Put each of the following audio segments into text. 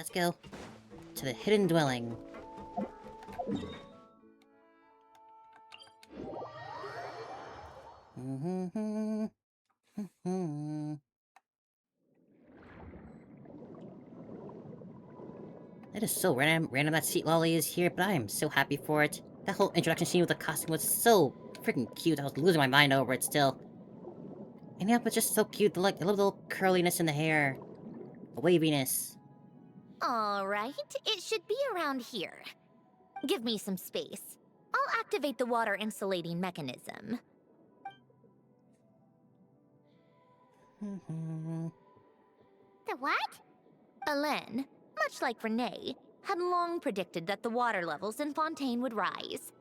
let's go to the hidden dwelling. It is so random that Sweet Lolly is here, but I am so happy for it. That whole introduction scene with the costume was so freaking cute. I was losing my mind over it still. And yeah, but just so cute. Like a little curliness in the hair, the waviness. Alright, it should be around here. Give me some space. I'll activate the water insulating mechanism. The what? Alain, much like Renee, had long predicted that the water levels in Fontaine would rise.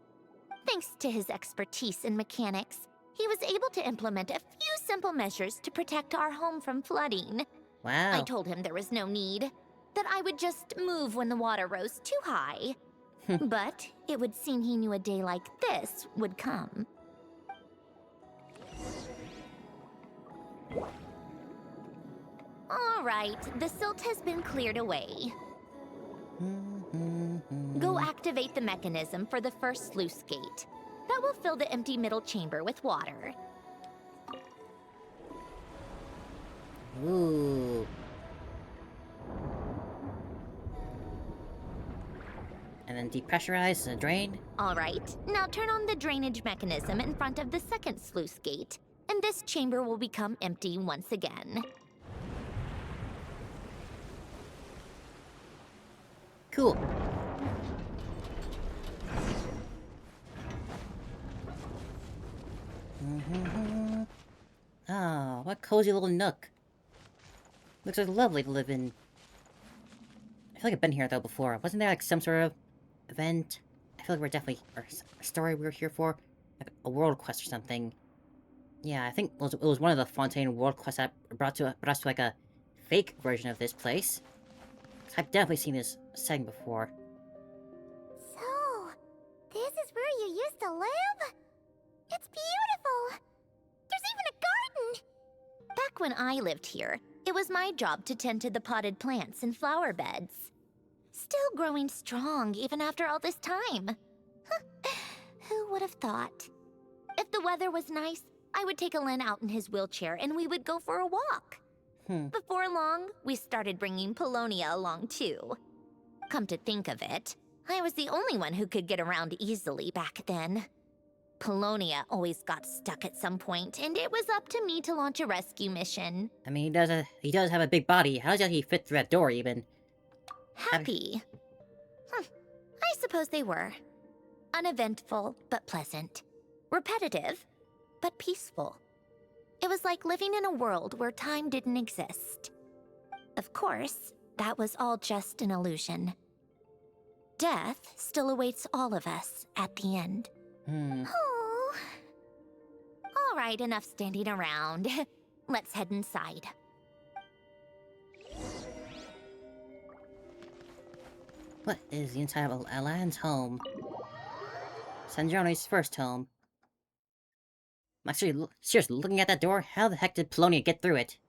Thanks to his expertise in mechanics, he was able to implement a few simple measures to protect our home from flooding. Wow. I told him there was no need, that I would just move when the water rose too high. But it would seem he knew a day like this would come. All right, the silt has been cleared away. Go activate the mechanism for the first sluice gate. That will fill the empty middle chamber with water. Ooh. And then depressurize the drain. All right, now turn on the drainage mechanism in front of the second sluice gate, and this chamber will become empty once again. Cool. Oh, what cozy little nook. Looks like lovely to live in. I feel like I've been here though before. Wasn't there like some sort of event? I feel like we're definitely or a story we were here for, like a world quest or something. Yeah, I think it was one of the Fontaine world quests that brought us to like a fake version of this place. I've definitely seen this setting before. So, this is where you used to live? It's beautiful! There's even a garden! Back when I lived here, it was my job to tend to the potted plants and flower beds. Still growing strong even after all this time. Who would have thought? If the weather was nice, I would take Alain out in his wheelchair and we would go for a walk. Before long, we started bringing Polonia along too. Come to think of it, I was the only one who could get around easily back then. Polonia always got stuck at some point, and it was up to me to launch a rescue mission. I mean, he does have a big body. How does he fit through that door even? Happy. I suppose they were. Uneventful, but pleasant. Repetitive, but peaceful. It was like living in a world where time didn't exist. Of course, that was all just an illusion. Death still awaits all of us at the end. Oh. All right, enough standing around. Let's head inside. What is the inside of Alain's home? Sandrone's first home. I'm actually seriously looking at that door. How the heck did Polonia get through it?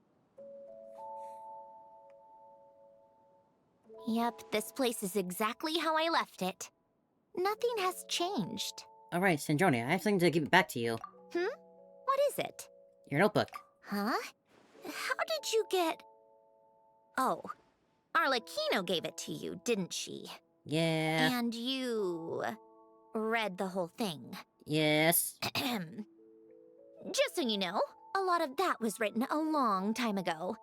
Yep, this place is exactly how I left it. Nothing has changed. Alright, Sandrone, I have something to give it back to you. What is it? Your notebook. Huh? How did you get... Oh, Arlecchino gave it to you, didn't she? Yeah. And you... read the whole thing. Yes. Just so you know, a lot of that was written a long time ago.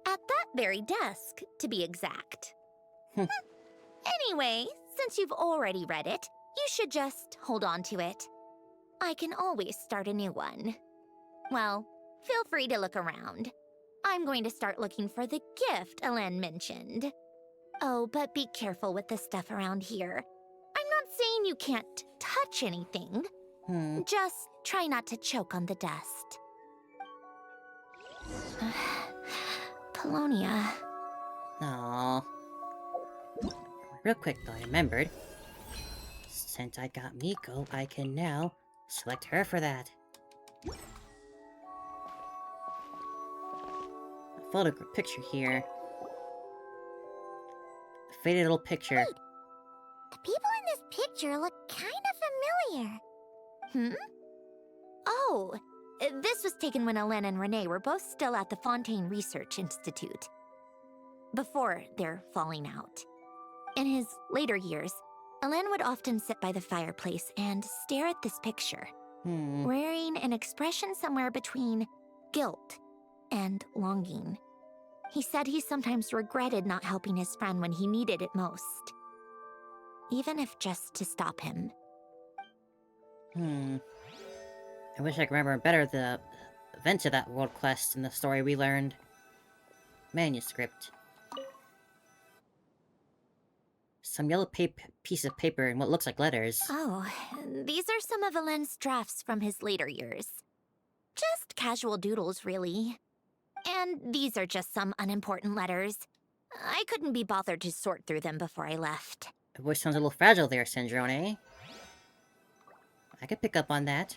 At that very desk, to be exact. Anyway, since you've already read it, you should just hold on to it. I can always start a new one. Well, feel free to look around. I'm going to start looking for the gift Alain mentioned. Oh, but be careful with the stuff around here. I'm not saying you can't touch anything. Just try not to choke on the dust. Polonia. Aww. Real quick though, I remembered. Since I got Miko, I can now select her for that. A photo picture here. Faded little picture. Wait, the people in this picture look kind of familiar. Hmm? Oh, this was taken when Alen and Renee were both still at the Fontaine Research Institute. Before their falling out. In his later years, Alen would often sit by the fireplace and stare at this picture, wearing an expression somewhere between guilt and longing. He said he sometimes regretted not helping his friend when he needed it most, even if just to stop him. I wish I could remember better the events of that world quest and the story we learned. Manuscript. Some yellow piece of paper and what looks like letters. Oh, these are some of Alen's drafts from his later years. Just casual doodles, really. And these are just some unimportant letters. I couldn't be bothered to sort through them before I left. Your voice sounds a little fragile there, Sandrone. I could pick up on that.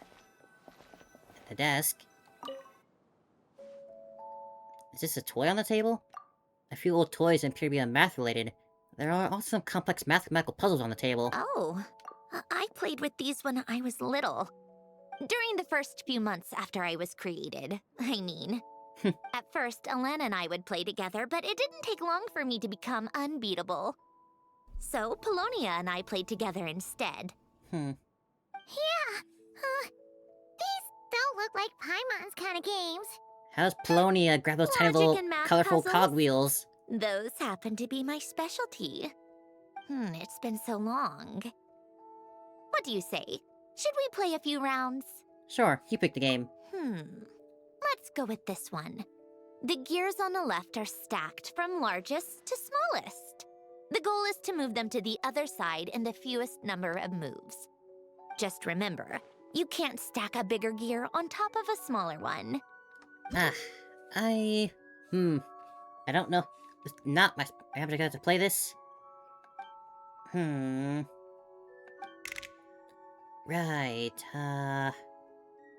At the desk. Is this a toy on the table? A few old toys appear to be math-related. There are also some complex mathematical puzzles on the table. Oh, I played with these when I was little. During the first few months after I was created, I mean. At first, Alen and I would play together, but it didn't take long for me to become unbeatable. So, Polonia and I played together instead. Yeah, these don't look like Paimon's kind of games. How's Polonia grab those tiny Logic little and math colorful puzzles? cogwheels? Those happen to be my specialty. It's been so long. What do you say? Should we play a few rounds? Sure, you pick the game. Let's go with this one. The gears on the left are stacked from largest to smallest. The goal is to move them to the other side in the fewest number of moves. Just remember, you can't stack a bigger gear on top of a smaller one. I don't know. It's not my... I have to get to play this? Right, I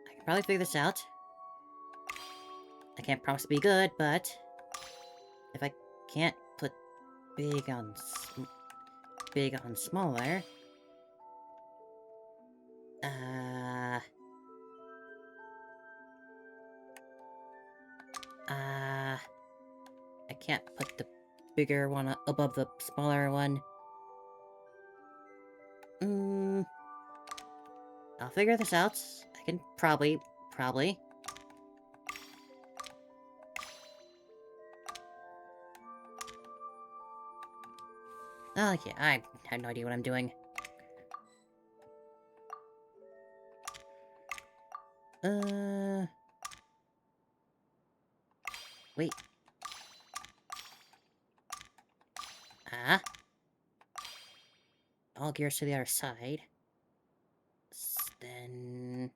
can probably figure this out. I can't promise to be good, but... if I can't put big on smaller... I can't put the bigger one above the smaller one. I'll figure this out. I can probably. Oh yeah, I have no idea what I'm doing. Wait. All gears to the other side. Then...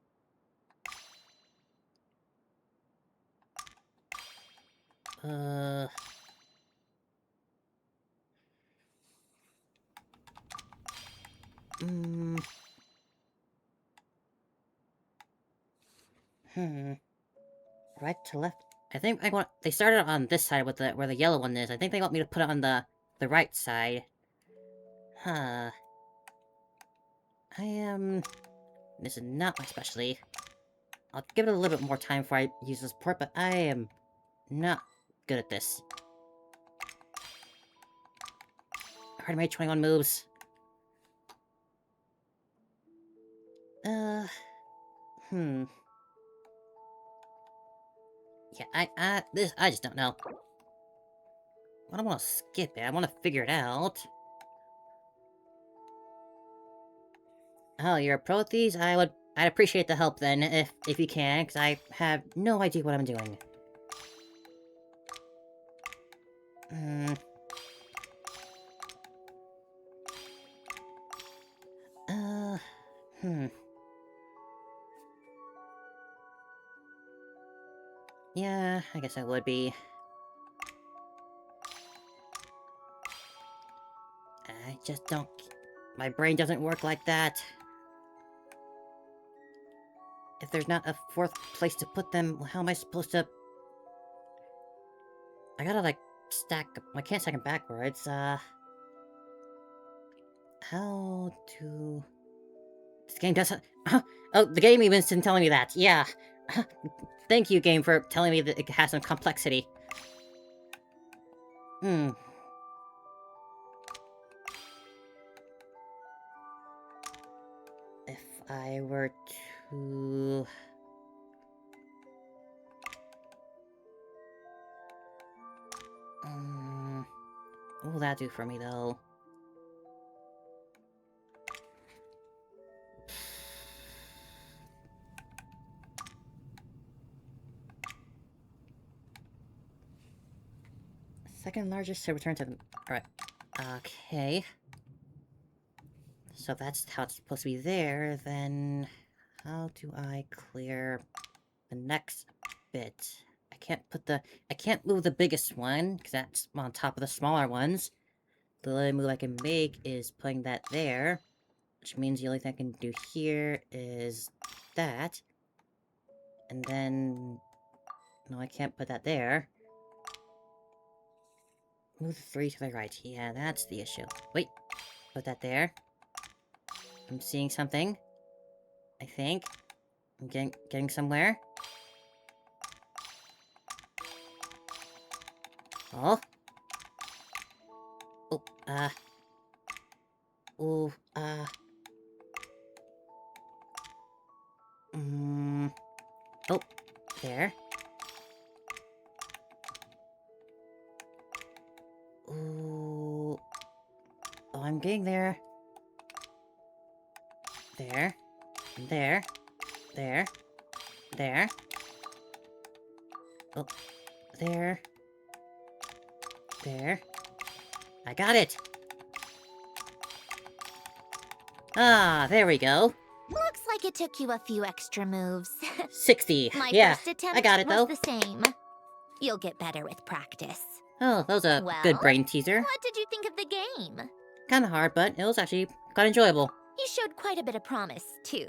Right to left. I think I want... They started on this side with where the yellow one is. I think they want me to put it on the right side. This is not my specialty. I'll give it a little bit more time before I use this port, but I am not good at this. I already made 21 moves. Yeah, I just don't know. I don't want to skip it, I want to figure it out. Oh, you're a pro at these? I'd appreciate the help then, if you can, because I have no idea what I'm doing. Yeah, I guess I would be. I just don't... My brain doesn't work like that. If there's not a fourth place to put them, how am I supposed to... I gotta, like, stack... I can't stack them backwards, How to... This game does... Oh, the game even isn't telling me that. Yeah. Thank you, game, for telling me that it has some complexity. Hmm. If I were to... What will that do for me, though? Second largest to return to the... Alright. Okay. So that's how it's supposed to be there, then... How do I clear the next bit? I can't put the... I can't move the biggest one, because that's on top of the smaller ones. The only move I can make is putting that there. Which means the only thing I can do here is... that. And then... No, I can't put that there. Move 3 to the right. Yeah, that's the issue. Wait. Put that there. I'm seeing something. I think. I'm getting somewhere. Oh. Oh, Oh, Oh, there. Ooh. Oh, I'm getting there. There. There. There. There. Oh. There. There. I got it! Ah, there we go. Looks like it took you a few extra moves. 60. My Yeah, first attempt I got it, was though. the same. You'll get better with practice. Oh, that was a Well, good brain teaser. What did you think of the game? Kinda hard, but it was actually quite enjoyable. You showed quite a bit of promise, too.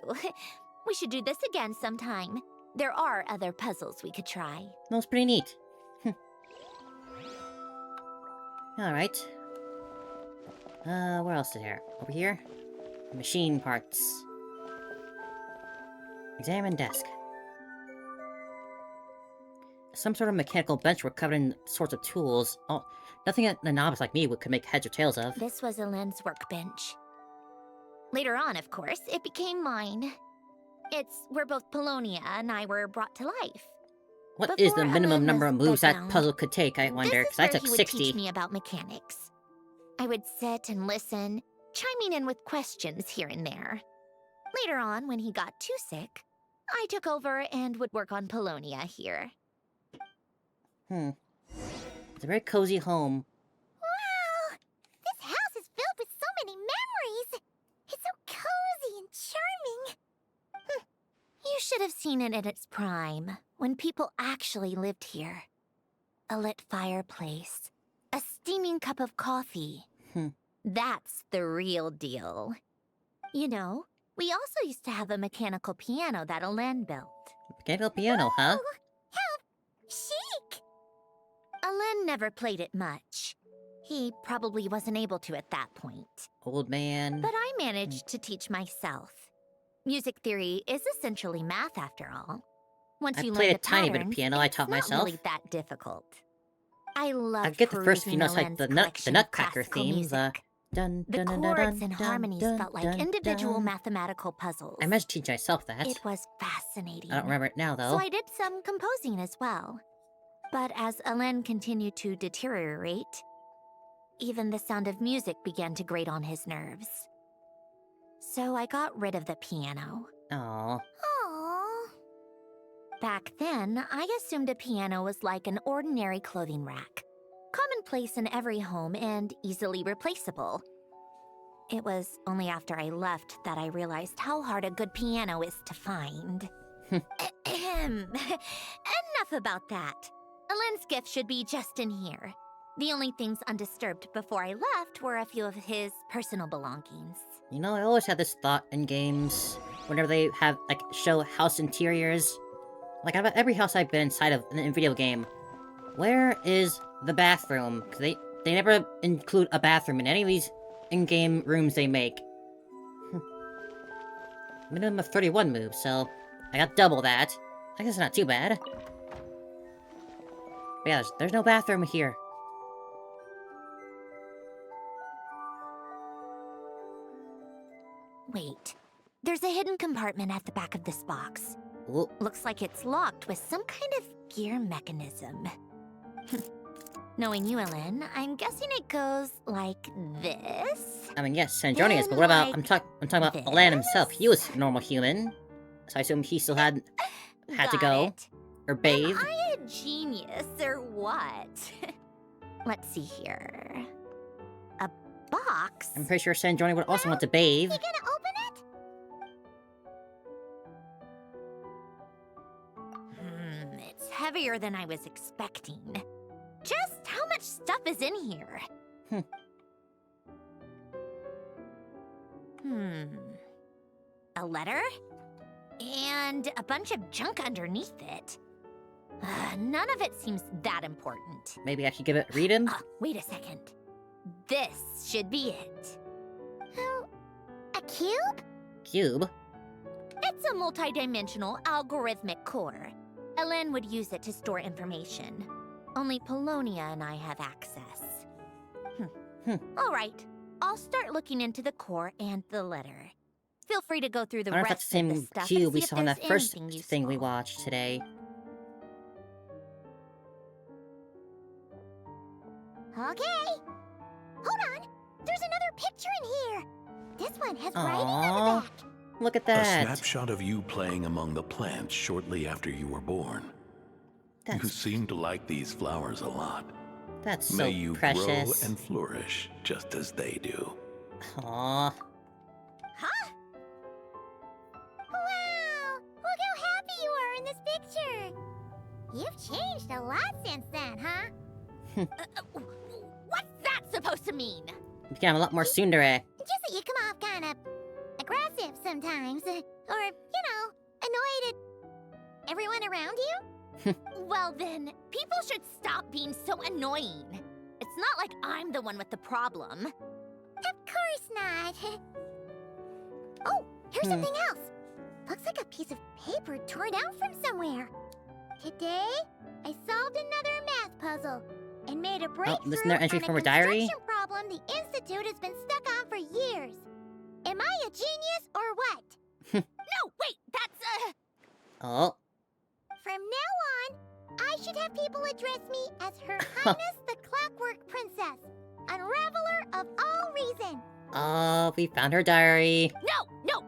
We should do this again sometime. There are other puzzles we could try. That was pretty neat. Alright. Where else is there? Over here? Machine parts. Examine desk. Some sort of mechanical bench were covered in sorts of tools. Oh, nothing a novice like me could make heads or tails of. This was Elend's workbench. Later on, of course, it became mine. It's where both Polonia and I were brought to life. What is Before the minimum Elen number of was moves that bedbound, puzzle could take, I wonder? This is Because I where took he would 60. teach me about mechanics. I would sit and listen, chiming in with questions here and there. Later on, when he got too sick, I took over and would work on Polonia here. It's a very cozy home. Wow! This house is filled with so many memories! It's so cozy and charming! You should have seen it in its prime, when people actually lived here. A lit fireplace, a steaming cup of coffee. That's the real deal. You know, we also used to have a mechanical piano that Elen built. Mechanical piano, huh? Oh, how chic! Elen never played it much. He probably wasn't able to at that point. Old man. But I managed to teach myself. Music theory is essentially math, after all. Once I you played learn a the tiny bit of patterns, piano, I it's taught not myself. really that difficult. I love I get the first few perusing notes like Elen's the collection of Nutcracker classical theme, music. dun The dun dun chords dun and dun harmonies dun felt like dun individual dun. mathematical puzzles. I managed to teach myself that. It was fascinating. I don't remember it now, though. So I did some composing as well. But as Elen continued to deteriorate, even the sound of music began to grate on his nerves. So I got rid of the piano. Aww. Aww. Back then, I assumed a piano was like an ordinary clothing rack, commonplace in every home and easily replaceable. It was only after I left that I realized how hard a good piano is to find. Enough about that. Elen's gift should be just in here. The only things undisturbed before I left were a few of his personal belongings. You know, I always had this thought in games, whenever they have, like, show house interiors. Like, about every house I've been inside of in a video game, where is the bathroom? Because they never include a bathroom in any of these in-game rooms they make. Minimum of 31 moves, so I got double that. I guess it's not too bad. But yeah, there's no bathroom here. Wait. There's a hidden compartment at the back of this box. Ooh, Looks like it's locked with some kind of gear mechanism. Knowing you, Ellen, I'm guessing it goes like this. I mean, yes, Sandrone is, but what about... I'm talking about this? Alan himself. He was a normal human. So I assume he still had to Got go. it. Or bathe. Am I a genius or what? Let's see here. A box? I'm pretty sure Sandrone would also want to bathe. You gonna open it? It's heavier than I was expecting. Just how much stuff is in here? A letter? And a bunch of junk underneath it. None of it seems that important. Maybe I should give it... read him? Wait a second. This should be it. Oh, a cube? Cube? It's a multi-dimensional algorithmic core. Ellen would use it to store information. Only Polonia and I have access. All right. I'll start looking into the core and the letter. Feel free to go through the I wonder if rest that's the of the same stuff cube and we see if saw in there's that first anything thing we useful. watched today. Okay. Hold on. There's another picture in here. This one has writing on Aww. the back. Look at A that. snapshot of you playing among the plants shortly after you were born. You That's, seem to like these flowers a lot. that's so May you precious. grow and flourish just as they do. Aww. Huh? Wow! Look how happy you are in this picture. You've changed a lot since then, huh? What's that supposed to mean? You became a lot more tsundere. Just that you come off kind of aggressive sometimes. Or, annoyed at everyone around you. Well then, people should stop being so annoying. It's not like I'm the one with the problem. Of course not. Oh, here's something else. Looks like a piece of paper torn out from somewhere. Today, I solved another math puzzle and made a breakthrough isn't there entry on from a her diary? construction problem the Institute has been stuck on for years. Am I a genius or what? No, wait, that's Oh. From now on, I should have people address me as Her Highness the Clockwork Princess, unraveler of all reason. Oh, we found her diary. Nope.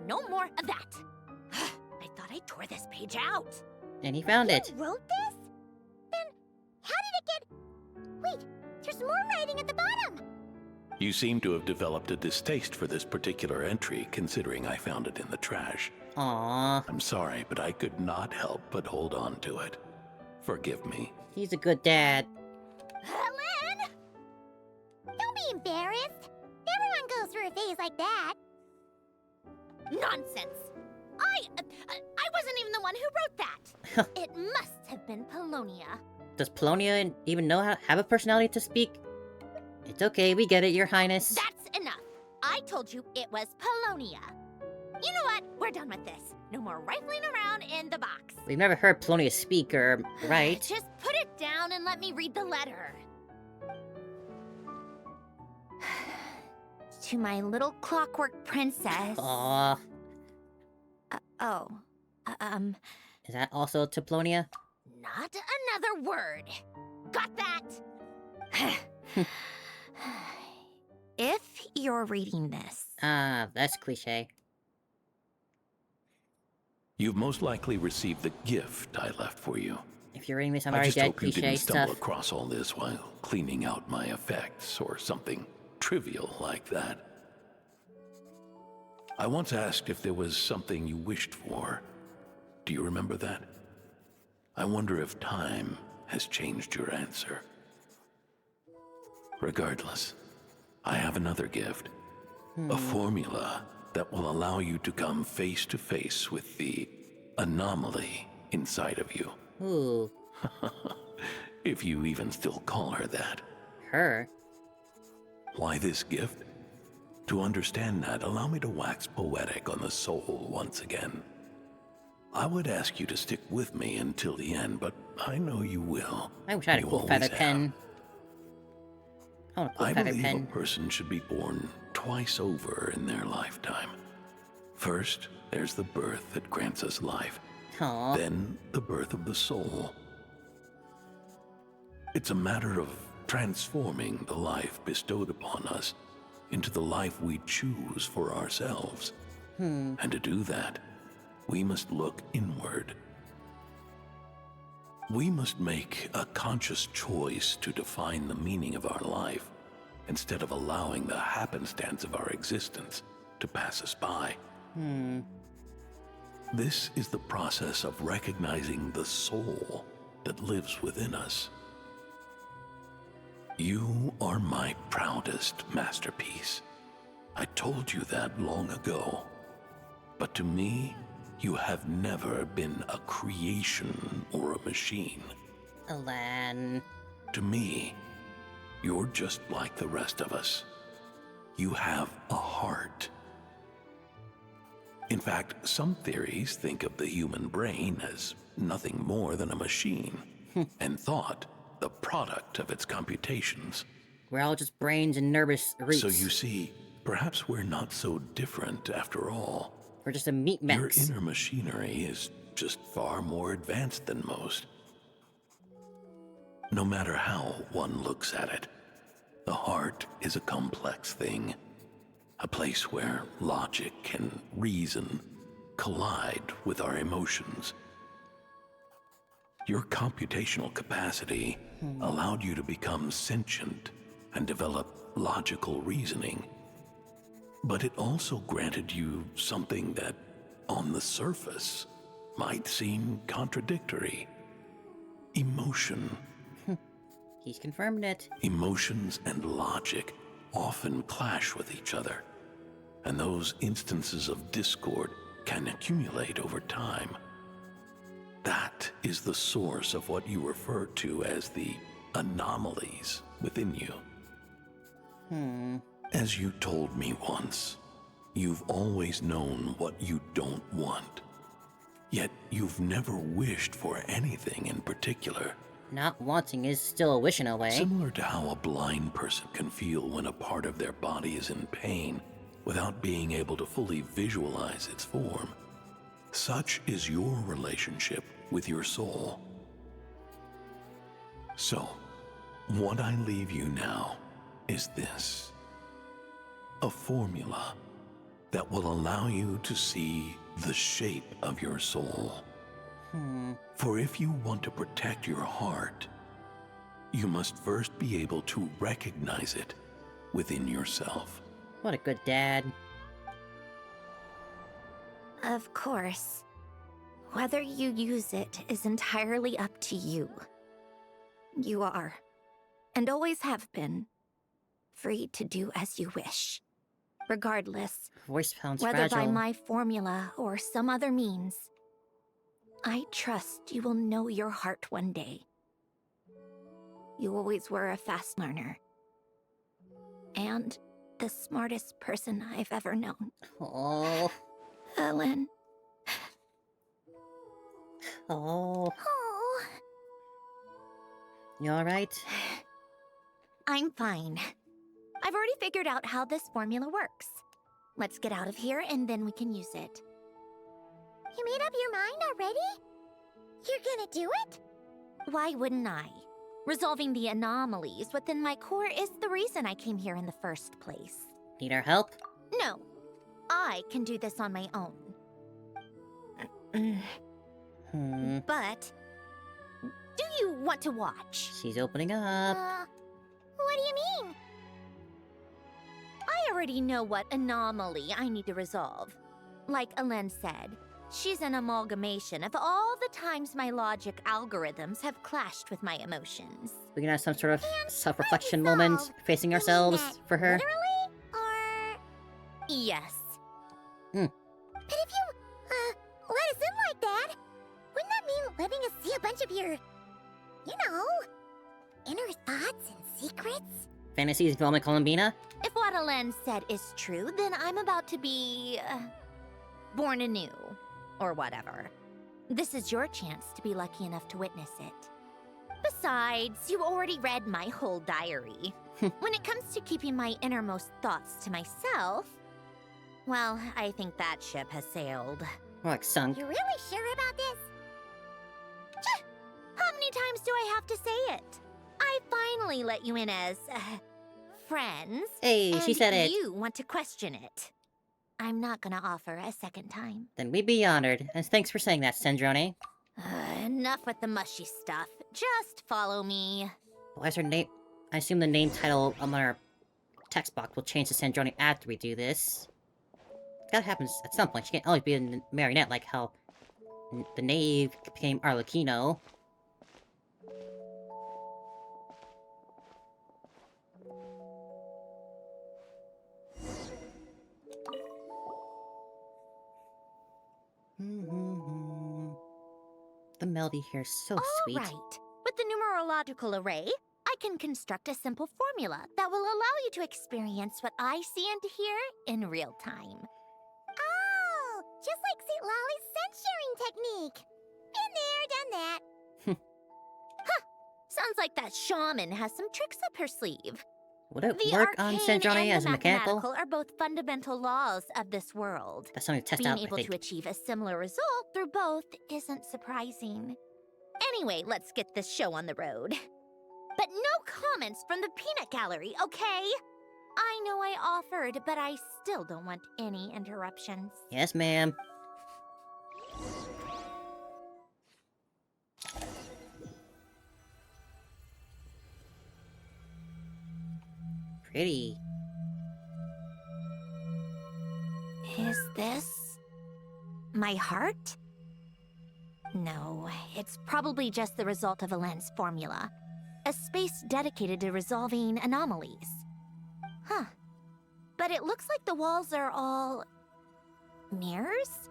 No more of that. I thought I tore this page out. And he found it. You wrote this? Then how did it get... Wait, there's more writing at the bottom. You seem to have developed a distaste for this particular entry, considering I found it in the trash. Aww. I'm sorry, but I could not help but hold on to it. Forgive me. He's a good dad. Helen! Don't be embarrassed. Everyone goes through a phase like that. Nonsense. I wasn't even the one who wrote that. It must have been Polonia. Does Polonia even know how to have a personality to speak? It's okay, we get it, Your Highness. That's enough. I told you it was Polonia. You know what? We're done with this. No more rifling around in the box. We've never heard Polonia speak, or... right? Just put it down and let me read the letter. To my little clockwork princess. Aww. Oh. Is that also to Polonia? Not another word. Got that? If you're reading this, Ah, that's cliche. You've most likely received the gift I left for you. If you're reading this, I'm I already just dead hope you cliche didn't stumble stuff. across all this while cleaning out my effects or something trivial like that. I once asked if there was something you wished for. Do you remember that? I wonder if time has changed your answer. Regardless, I have another gift. A formula that will allow you to come face to face with the anomaly inside of you. Ooh, If you even still call her that. her? Why this gift? To understand that, allow me to wax poetic on the soul once again. I would ask you to stick with me until the end, but I know you will. I wish I had a You cool always feather have. pen. I want a cool I feather believe pen. a person should be born twice over in their lifetime. First, there's the birth that grants us life. Aww. Then, the birth of the soul. It's a matter of transforming the life bestowed upon us into the life we choose for ourselves. And to do that, we must look inward. We must make a conscious choice to define the meaning of our life instead of allowing the happenstance of our existence to pass us by. This is the process of recognizing the soul that lives within us. You are my proudest masterpiece. I told you that long ago. But to me, you have never been a creation or a machine. Alan. To me, you're just like the rest of us. You have a heart. In fact, some theories think of the human brain as nothing more than a machine, and thought the product of its computations. We're all just brains and nervous roots. So you see, perhaps we're not so different after all. We're just a meat Your mix. inner machinery is just far more advanced than most. No matter how one looks at it, the heart is a complex thing. A place where logic and reason collide with our emotions. Your computational capacity allowed you to become sentient and develop logical reasoning. But it also granted you something that, on the surface, might seem contradictory. Emotion. He's confirmed it. Emotions and logic often clash with each other, and those instances of discord can accumulate over time. That is the source of what you refer to as the anomalies within you. As you told me once, you've always known what you don't want. Yet you've never wished for anything in particular. Not wanting is still a wish in a way. Similar to how a blind person can feel when a part of their body is in pain without being able to fully visualize its form. Such is your relationship with your soul. So, what I leave you now is this. A formula that will allow you to see the shape of your soul. For if you want to protect your heart, you must first be able to recognize it within yourself. What a good dad. Of course. Whether you use it is entirely up to you. You are, and always have been, free to do as you wish. Regardless, Voice sounds whether fragile. by my formula or some other means, I trust you will know your heart one day. You always were a fast learner. And the smartest person I've ever known. Oh. Ellen. Oh. Oh, You alright? I'm fine. I've already figured out how this formula works. Let's get out of here and then we can use it. you made up your mind already? You're gonna do it? Why wouldn't I? Resolving the anomalies within my core is the reason I came here in the first place. Need our help? No, I can do this on my own. But, do you want to watch? She's opening up. What do you mean? I already know what anomaly I need to resolve. Like Alen said, she's an amalgamation of all the times my logic algorithms have clashed with my emotions. We can have some sort of self-reflection resolve? moment facing ourselves that for her. Literally? Or... Yes. But if you, let us in like that, wouldn't that mean letting us see a bunch of your, you know, inner thoughts and secrets? Fantasies involving Columbina? If what Helen said is true, then I'm about to be... born anew. Or whatever. This is your chance to be lucky enough to witness it. Besides, you already read my whole diary. When it comes to keeping my innermost thoughts to myself, well, I think that ship has sailed. More like sunk. You really sure about this? How many times do I have to say it? I finally let you in as, friends. Hey, she said it. You want to question it. I'm not gonna offer a second time. Then we'd be honored. And thanks for saying that, Sandrone. Enough with the mushy stuff. Just follow me. Why is her name? I assume the name title on our text box will change to Sandrone after we do this. That happens at some point. She can't always be a marionette like how the knave became Arlecchino. The melody here is so sweet. All right. With the numerological array, I can construct a simple formula that will allow you to experience what I see and hear in real time. Oh, just like St. Lolly's scent sharing technique. Been there, done that. Sounds like that shaman has some tricks up her sleeve. Would it The work on arcane Sandrone and as the a mechanical? mathematical are both fundamental laws of this world. That's something to test Being out, I able think. to achieve a similar result through both isn't surprising. Anyway, let's get this show on the road. But no comments from the peanut gallery, okay? I know I offered, but I still don't want any interruptions. Yes, ma'am. Pretty. Is this my heart? No, it's probably just the result of a lens formula. A space dedicated to resolving anomalies. Huh. But it looks like the walls are all... mirrors?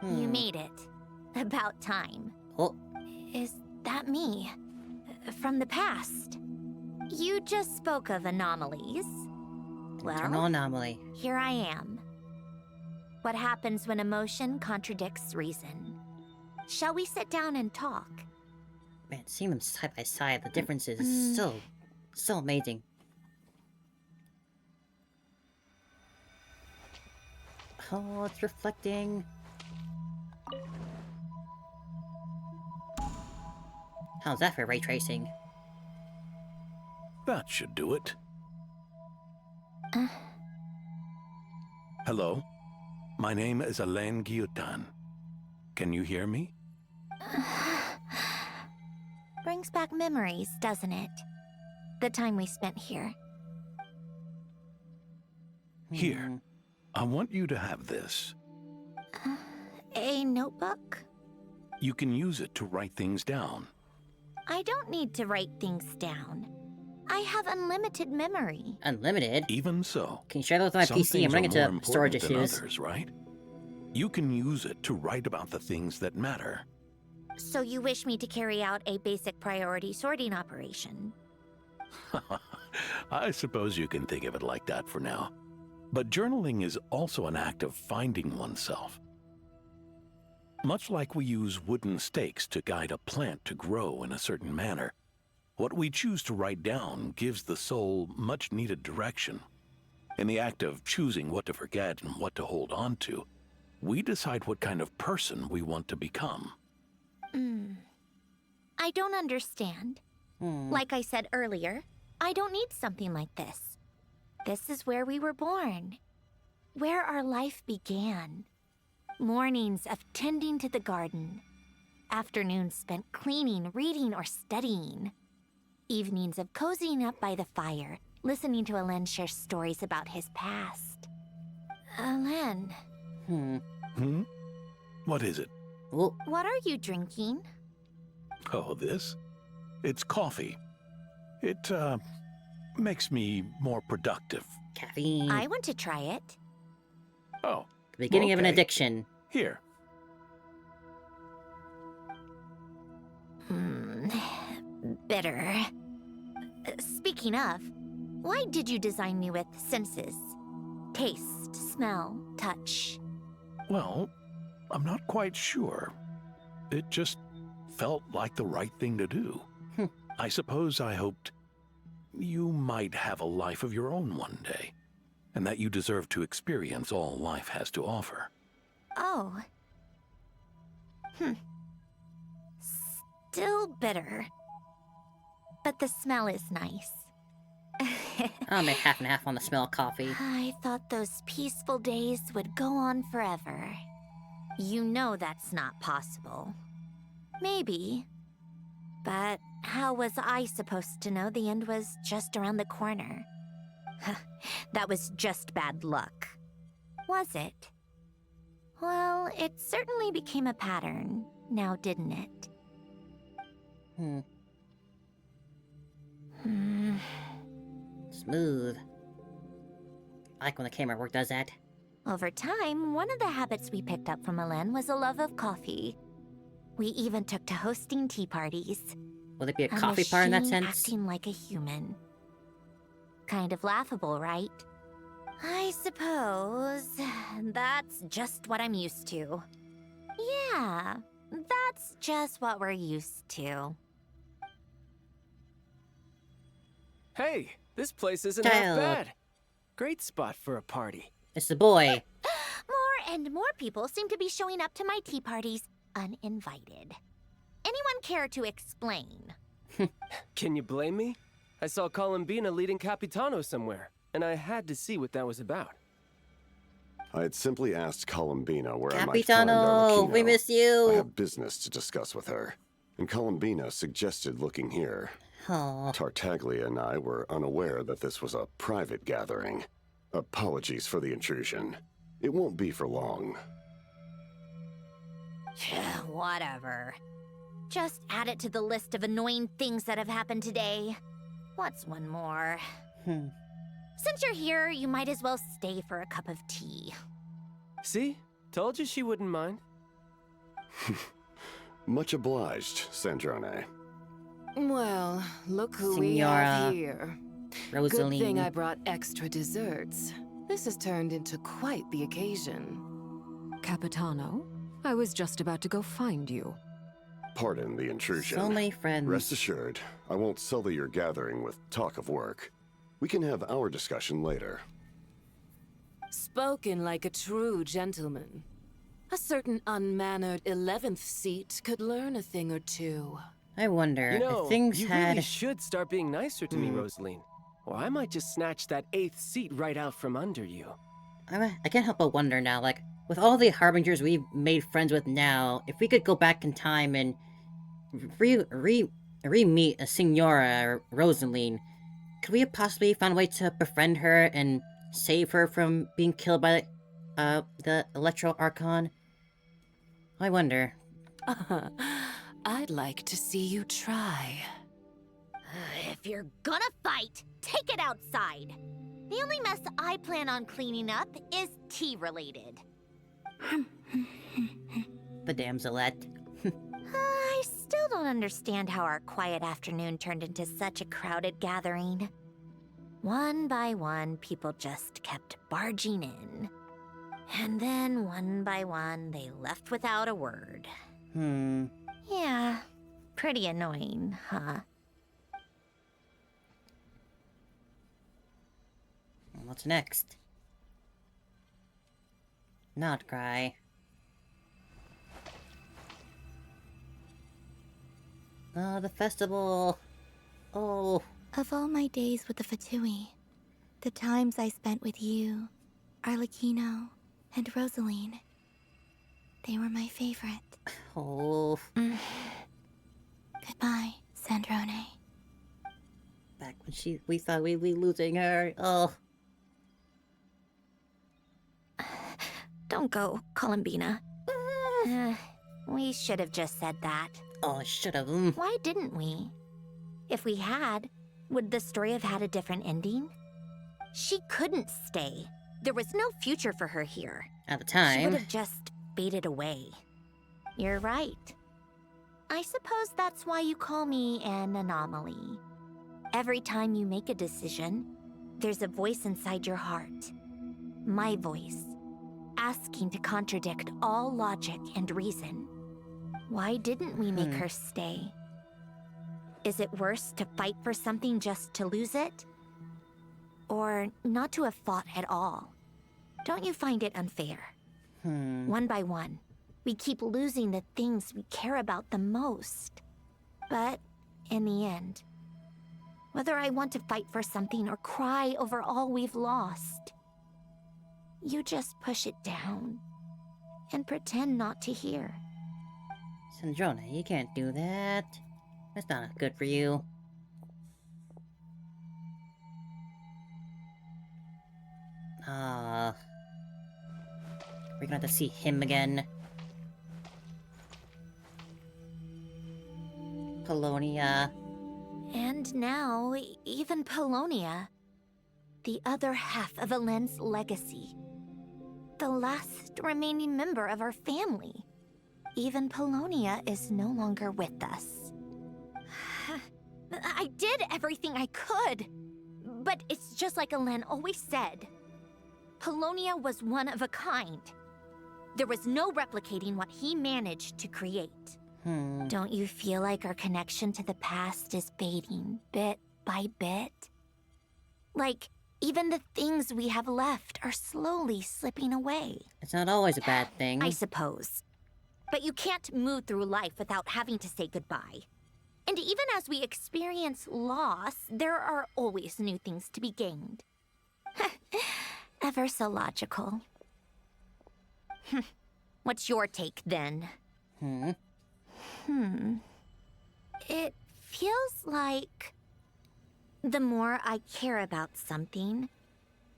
You made it. About time. Oh, Is that me? From the past? You just spoke of anomalies. internal Well, anomaly. here I am. What happens when emotion contradicts reason? Shall we sit down and talk? Man, seeing them side by side, the difference is so amazing. Oh, it's reflecting. How's that for ray tracing? That should do it. Hello? My name is Alain Guillotin. Can you hear me? Brings back memories, doesn't it? The time we spent here. Here. I want you to have this. A notebook? You can use it to write things down. I don't need to write things down. I have unlimited memory. Unlimited? Even so, Can you share those with my some PC? I'm things running are more into storage important than issues. others, right? You can use it to write about the things that matter. So you wish me to carry out a basic priority sorting operation? I suppose you can think of it like that for now. But journaling is also an act of finding oneself. Much like we use wooden stakes to guide a plant to grow in a certain manner, what we choose to write down gives the soul much needed direction. In the act of choosing what to forget and what to hold on to, we decide what kind of person we want to become. I don't understand. Like I said earlier, I don't need something like this. This is where we were born. Where our life began. Mornings of tending to the garden. Afternoons spent cleaning, reading, or studying. Evenings of cozying up by the fire, listening to Alain share stories about his past. Alain, What is it? Oh, what are you drinking? Oh, this? It's coffee. It, makes me more productive. caffeine. I want to try it. Oh, The beginning of an okay. addiction. Here. Bitter. Speaking of, Why did you design me with senses? Taste, smell, touch. Well, I'm not quite sure. It just felt like the right thing to do. I suppose I hoped you might have a life of your own one day, and that you deserve to experience all life has to offer. Oh. Still bitter. But the smell is nice. I'll make half and half on the smell of coffee. I thought those peaceful days would go on forever. You know that's not possible. Maybe. But how was I supposed to know the end was just around the corner? That was just bad luck. Was it? Well, it certainly became a pattern, now didn't it? Smooth. I like when the camera work does that. Over time, one of the habits we picked up from Elen was a love of coffee. We even took to hosting tea parties. Will it be a coffee bar in that machine sense? acting like a human. Kind of laughable, right? I suppose that's just what I'm used to. Yeah, that's just what we're used to. Hey, this place isn't Child. half bad. Great spot for a party. It's the boy. More and more people seem to be showing up to my tea parties uninvited. Anyone care to explain? Can you blame me? I saw Columbina leading Capitano somewhere, and I had to see what that was about. I had simply asked Columbina where I might find Capitano, Arlecchino. we miss I you. have business to discuss with her, and Columbina suggested looking here. Oh, Tartaglia and I were unaware that this was a private gathering. Apologies for the intrusion. It won't be for long. Whatever. Just add it to the list of annoying things that have happened today. What's one more? Since you're here, you might as well stay for a cup of tea. See? Told you she wouldn't mind. Much obliged, Sandrone. Well, look who we Signora have here. Good thing Rosaline. I brought extra desserts. This has turned into quite the occasion. Capitano, I was just about to go find you. Pardon the intrusion. So many friends. Rest assured, I won't sully your gathering with talk of work. We can have our discussion later. Spoken like a true gentleman. A certain unmannered 11th seat could learn a thing or two. I wonder You know, if things you had. really should start being nicer to me, Rosaline. Or I might just snatch that 8th seat right out from under you. I can't help but wonder now, like, with all the harbingers we've made friends with now, if we could go back in time and re-meet a Signora Rosaline, could we have possibly found a way to befriend her and save her from being killed by the Electro Archon? I wonder. I'd like to see you try. If you're gonna fight, take it outside. The only mess I plan on cleaning up is tea-related. The damselette. I still don't understand how our quiet afternoon turned into such a crowded gathering. One by one, people just kept barging in. And then, one by one, they left without a word. Yeah, pretty annoying, huh? What's next? Not cry. The festival. Oh. Of all my days with the Fatui, the times I spent with you, Arlecchino, and Rosaline, they were my favorite. Oh. Goodbye, Sandrone. Back when we thought we'd be losing her. Oh. Don't go, Columbina. We should have just said that. Oh, I should have. Why didn't we? If we had, would the story have had a different ending? She couldn't stay. There was no future for her here. At the She time. would have just faded away. You're right. I suppose that's why you call me an anomaly. Every time you make a decision, there's a voice inside your heart. My voice. Asking to contradict all logic and reason. Why didn't we make her stay? Is it worse to fight for something just to lose it? Or not to have fought at all? Don't you find it unfair? One by one, we keep losing the things we care about the most. But in the end, whether I want to fight for something or cry over all we've lost, you just push it down and pretend not to hear. Sandrone, you can't do that. That's not good for you. We're gonna have to see him again. Polonia. And now, even Polonia, the other half of Elend's legacy. The last remaining member of our family. Even Polonia is no longer with us. I did everything I could. But it's just like Elend always said. Polonia was one of a kind. There was no replicating what he managed to create. Don't you feel like our connection to the past is fading bit by bit? Like, even the things we have left are slowly slipping away. It's not always a bad thing. I suppose. But you can't move through life without having to say goodbye. And even as we experience loss, there are always new things to be gained. Ever so logical. What's your take, then? It feels like the more I care about something,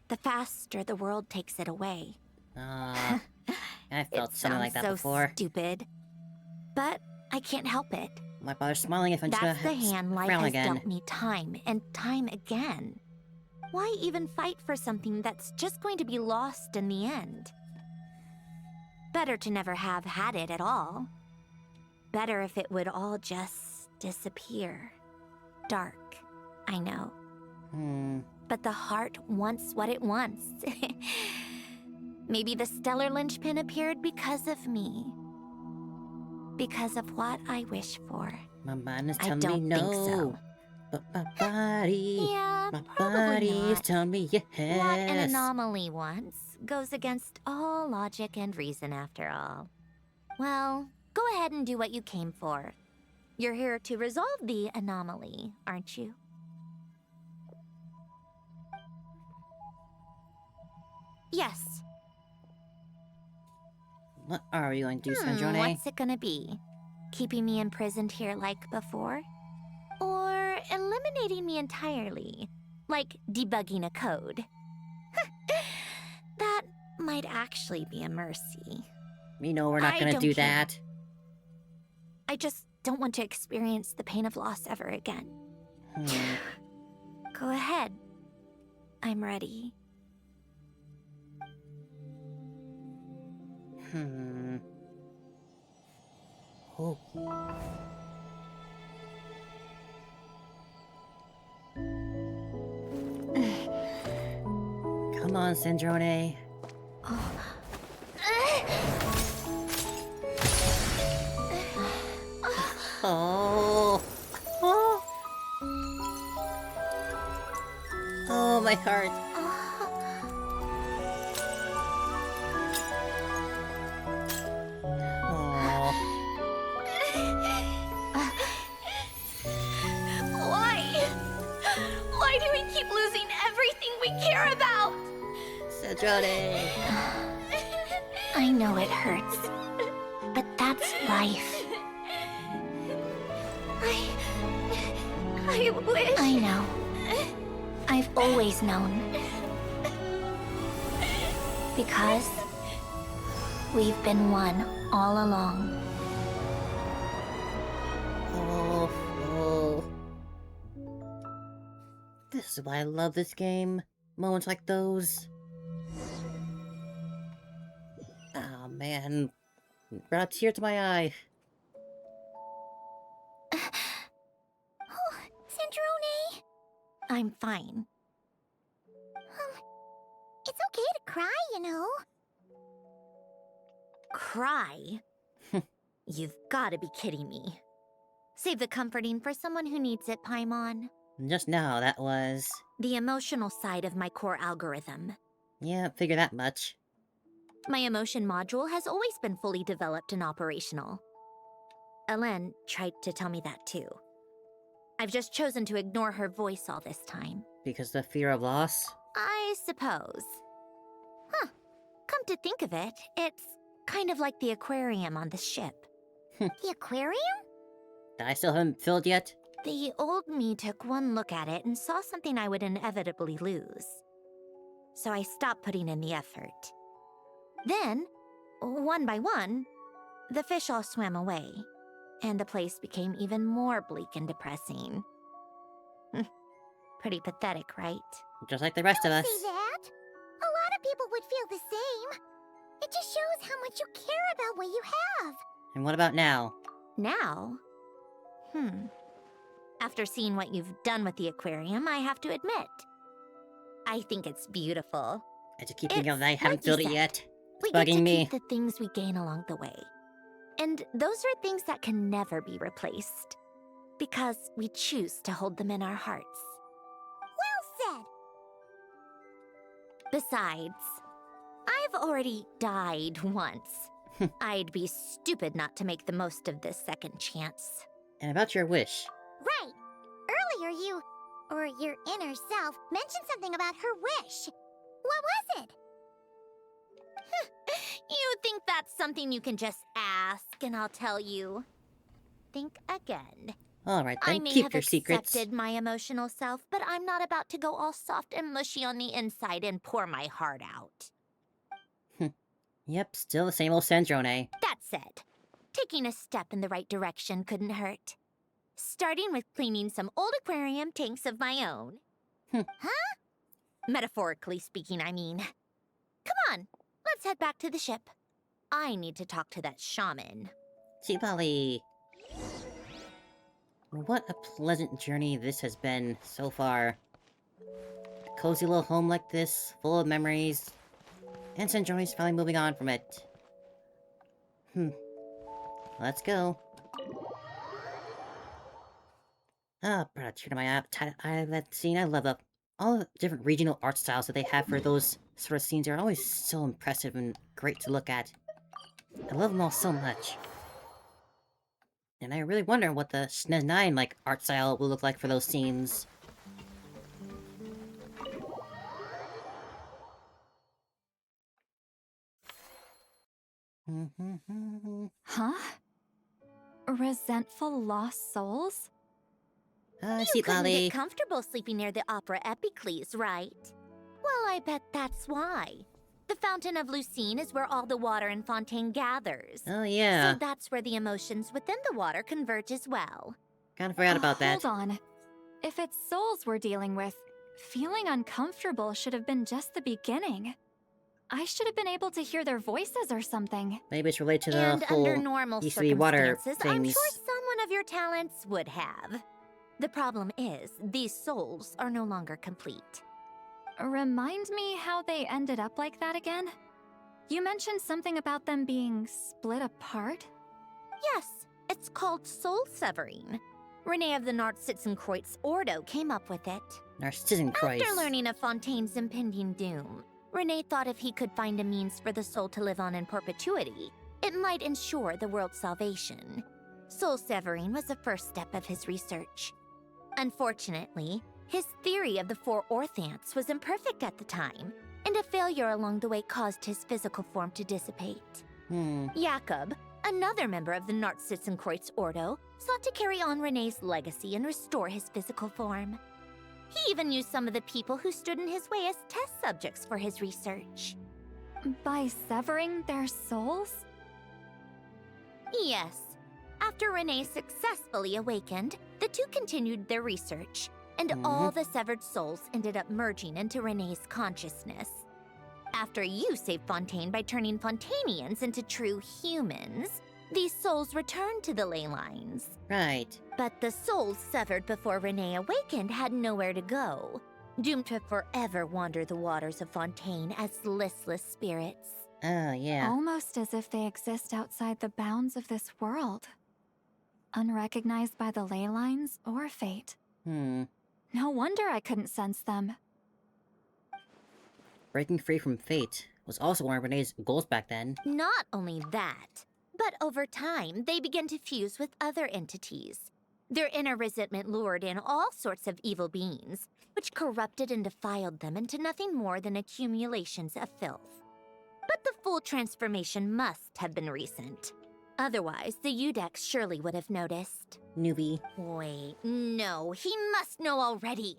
the faster the world takes it away. I felt It something like that sounds so before. stupid, but I can't help it. Why bother smiling if I'm just That's gonna the hand life frown has again? dealt me time and time again. Why even fight for something that's just going to be lost in the end? Better to never have had it at all. Better if it would all just disappear. Dark, I know. But the heart wants what it wants. Maybe the stellar linchpin appeared because of me. Because of what I wish for. My mind is I telling me don't no. think so. But my body, Yeah, my probably body's not. telling me yes. What an anomaly wants goes against all logic and reason after all. Well, go ahead and do what you came for. You're here to resolve the anomaly, aren't you? Yes. What are you going to do, Sandrone? What's it gonna be? Keeping me imprisoned here like before? Or eliminating me entirely? Like debugging a code? That might actually be a mercy. We know we're not I gonna don't do care. that. I just don't want to experience the pain of loss ever again. Go ahead. I'm ready. Oh. Come on, Sandrone. Oh. Oh. Oh, my heart. Oh. Why? Why do we keep losing everything we care about? Sandrone. I know it hurts, but that's life. I wish... I know. I've always known. Because we've been one all along. Oh. This is why I love this game. Moments like those. Oh, man. Brought a tear to my eye. Sandrone? I'm fine. It's okay to cry, you know. Cry? You've gotta be kidding me. Save the comforting for someone who needs it, Paimon. Just now, that was... The emotional side of my core algorithm. Yeah, figure that much. My emotion module has always been fully developed and operational. Elen tried to tell me that too. I've just chosen to ignore her voice all this time. Because the fear of loss? I suppose. Huh. Come to think of it, it's kind of like the aquarium on the ship. The aquarium? That I still haven't filled yet? The old me took one look at it and saw something I would inevitably lose. So I stopped putting in the effort. Then, one by one, the fish all swam away, and the place became even more bleak and depressing. Pretty pathetic, right? Just like the rest of us. Say that. A lot of people would feel the same. It just shows how much you care about what you have. And what about now? Now? After seeing what you've done with the aquarium, I have to admit, I think it's beautiful. I just keep thinking that I It's haven't like you filled it said. yet. We It's get bugging to me. keep the things we gain along the way. And those are things that can never be replaced. Because we choose to hold them in our hearts. Well said. Besides, I've already died once. I'd be stupid not to make the most of this second chance. And about your wish. Right. Earlier you, or your inner self, mentioned something about her wish. What was it? You think that's something you can just ask and I'll tell you? Think again. Alright I then, may keep have your secrets. accepted my emotional self, but I'm not about to go all soft and mushy on the inside and pour my heart out. Yep, still the same old Sandrone. That said, taking a step in the right direction couldn't hurt. Starting with cleaning some old aquarium tanks of my own. Huh? Metaphorically speaking, I mean. Come on, let's head back to the ship. I need to talk to that shaman. Chibali. What a pleasant journey this has been so far. A cozy little home like this, full of memories. And Sandrone's finally moving on from it. Let's go. Ah, brought a tear to my eye that scene. I love all the different regional art styles that they have for those sort of scenes are always so impressive and great to look at. I love them all so much. And I really wonder what the SNES 9 like art style will look like for those scenes. Huh? Resentful lost souls? I You see, couldn't Lolly. get comfortable sleeping near the opera Epicles, right? Well, I bet that's why. The Fountain of Lucine is where all the water in Fontaine gathers. Oh yeah, So that's where the emotions within the water converge as well. kind of forgot about that. Hold on. If it's souls we're dealing with, feeling uncomfortable should have been just the beginning. I should have been able to hear their voices or something. Maybe it's related to the And whole under normal used to be water circumstances, I'm things. sure someone of your talents would have. The problem is, these souls are no longer complete. Remind me how they ended up like that again? You mentioned something about them being split apart? Yes, it's called soul severing. Renee of the Narcitzenkreuz Ordo came up with it. Narcissenkreuz. After learning of Fontaine's impending doom, Renee thought if he could find a means for the soul to live on in perpetuity, it might ensure the world's salvation. Soul severing was the first step of his research. Unfortunately, his theory of the four orthants was imperfect at the time, and a failure along the way caused his physical form to dissipate. Jakob, another member of the Narcitzenkreuz Ordo, sought to carry on Renee's legacy and restore his physical form. He even used some of the people who stood in his way as test subjects for his research. By severing their souls? Yes. After Renee successfully awakened, the two continued their research, and all the severed souls ended up merging into Renee's consciousness. After you saved Fontaine by turning Fontainians into true humans, these souls returned to the ley lines. Right. But the souls severed before Renee awakened had nowhere to go. doomed to forever wander the waters of Fontaine as listless spirits. Oh, yeah. Almost as if they exist outside the bounds of this world. Unrecognized by the ley lines or fate. Hmm. No wonder I couldn't sense them. Breaking free from fate was also one of Renee's goals back then. Not only that, but over time, they began to fuse with other entities. Their inner resentment lured in all sorts of evil beings, which corrupted and defiled them into nothing more than accumulations of filth. But the full transformation must have been recent. Otherwise, the Udex surely would have noticed. Newbie. Wait, no, he must know already.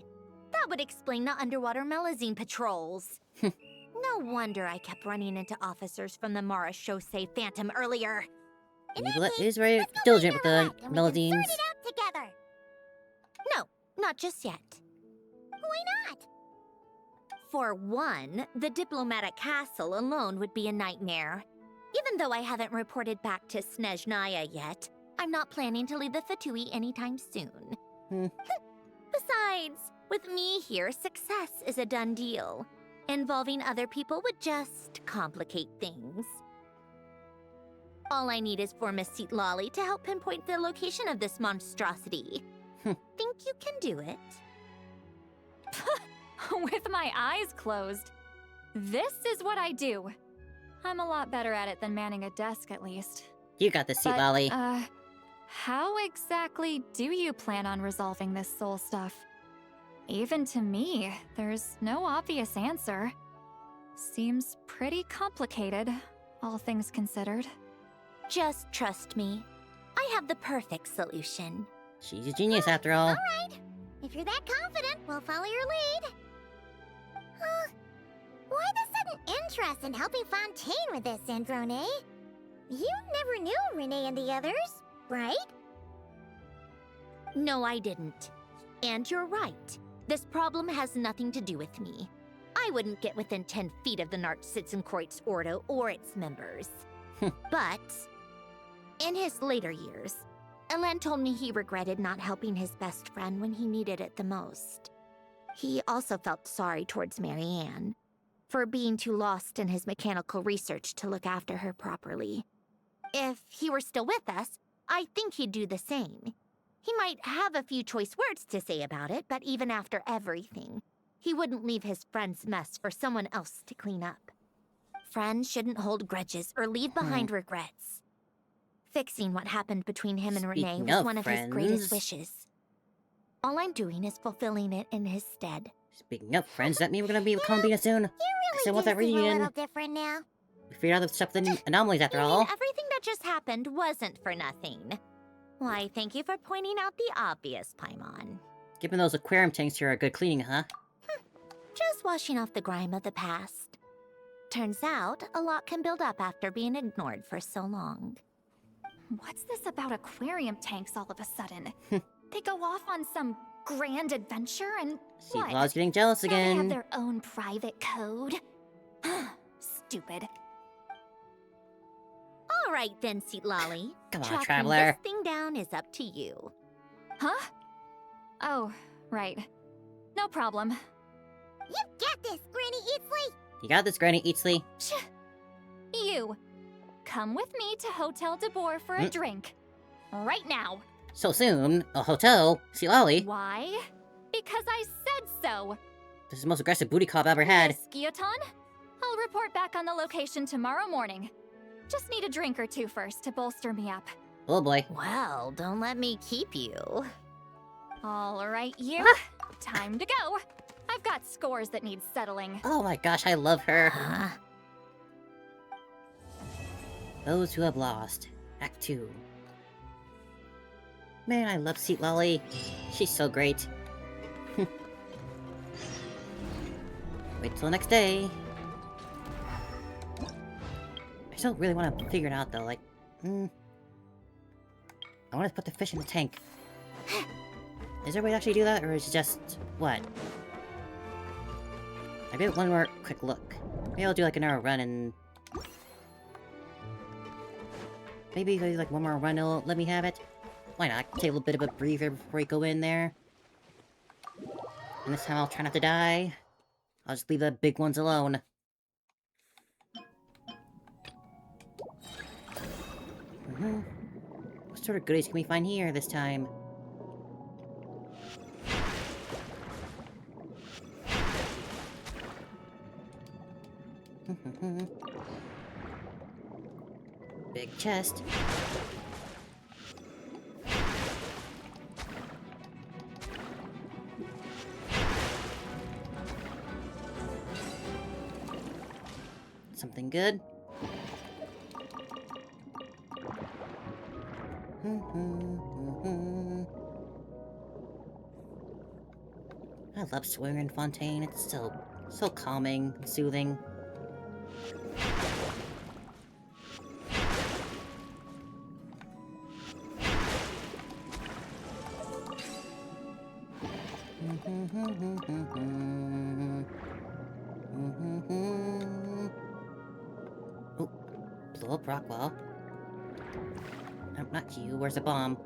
That would explain the underwater Melazine patrols. No wonder I kept running into officers from the Mara Chaussee Phantom earlier. He is very diligent with the Melazines. Sort it out together. No, not just yet. Why not? For one, the diplomatic castle alone would be a nightmare. Even though I haven't reported back to Snezhnaya yet, I'm not planning to leave the Fatui anytime soon. Besides, with me here, success is a done deal. Involving other people would just complicate things. All I need is for Miss Lolly to help pinpoint the location of this monstrosity. Think you can do it? With my eyes closed. This is what I do. I'm a lot better at it than manning a desk, at least. You got this, Seat But, Lolly. How exactly do you plan on resolving this soul stuff? Even to me, there's no obvious answer. Seems pretty complicated, all things considered. Just trust me. I have the perfect solution. She's a genius after all. All right. If you're that confident, we'll follow your lead. Why the sudden interest in helping Fontaine with this, Sandrone? You never knew Renee and the others, right? No, I didn't. And you're right. This problem has nothing to do with me. I wouldn't get within 10 feet of the Narcitzenkreuz Ordo or its members. But, in his later years, Elen told me he regretted not helping his best friend when he needed it the most. He also felt sorry towards Marianne for being too lost in his mechanical research to look after her properly. If he were still with us, I think he'd do the same. He might have a few choice words to say about it, but even after everything, he wouldn't leave his friend's mess for someone else to clean up. Friends shouldn't hold grudges or leave behind regrets. Fixing what happened between him and Renee Speaking was of one of his friends. greatest wishes. All I'm doing is fulfilling it in his stead. Speaking of friends, that mean we're gonna be with Columbina soon? You really So do with that seem a reunion, little different now. we figured out the stuff the anomalies after You mean all. everything that just happened wasn't for nothing? Why, thank you for pointing out the obvious, Paimon. Giving those aquarium tanks here a good cleaning, huh? Just washing off the grime of the past. Turns out, a lot can build up after being ignored for so long. What's this about aquarium tanks all of a sudden? They go off on some grand adventure and See, what? Law's getting jealous Now they have again. their own private code? Stupid. All right then, Seat Lolly. Come on, Tracking Traveler. this thing down is up to you. Huh? Oh, right. No problem. You got this, Granny Eatsley. You got this, Granny Eatsley. You, come with me to Hotel de Boer for a drink. Right now. So soon, a hotel, see Lolly. Why? Because I said so. This is the most aggressive booty call I've ever had. Miss Guillotin, I'll report back on the location tomorrow morning. Just need a drink or two first to bolster me up. Oh boy. Well, don't let me keep you. All right, you. Time to go. I've got scores that need settling. Oh my gosh, I love her. Huh? Those who have lost. Act 2. Man, I love Seat Lolly. She's so great. Wait till the next day. I still really want to figure it out though, like... I want to put the fish in the tank. Is there a way to actually do that, or is it just... what? I give it one more quick look. Maybe I'll do like another run and... maybe like one more run it'll let me have it? Why not? Take a little bit of a breather before we go in there. And this time I'll try not to die. I'll just leave the big ones alone. What sort of goodies can we find here this time? Big chest. Something good. I love swimming in Fontaine. It's so calming and soothing. Oh, blow up Rockwell. Not you. Where's the bomb?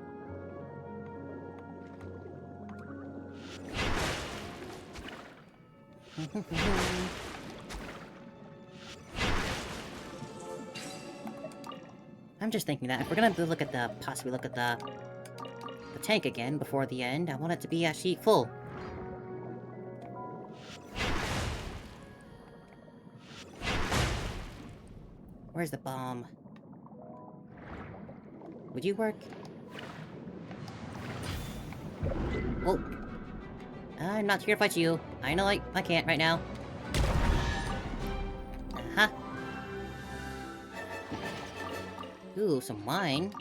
I'm just thinking that if we're gonna possibly look at the tank again before the end, I want it to be actually full. Where's the bomb? Would you work? Oh. I'm not here to fight you. I know I can't right now. Uh-huh. Ooh, some wine.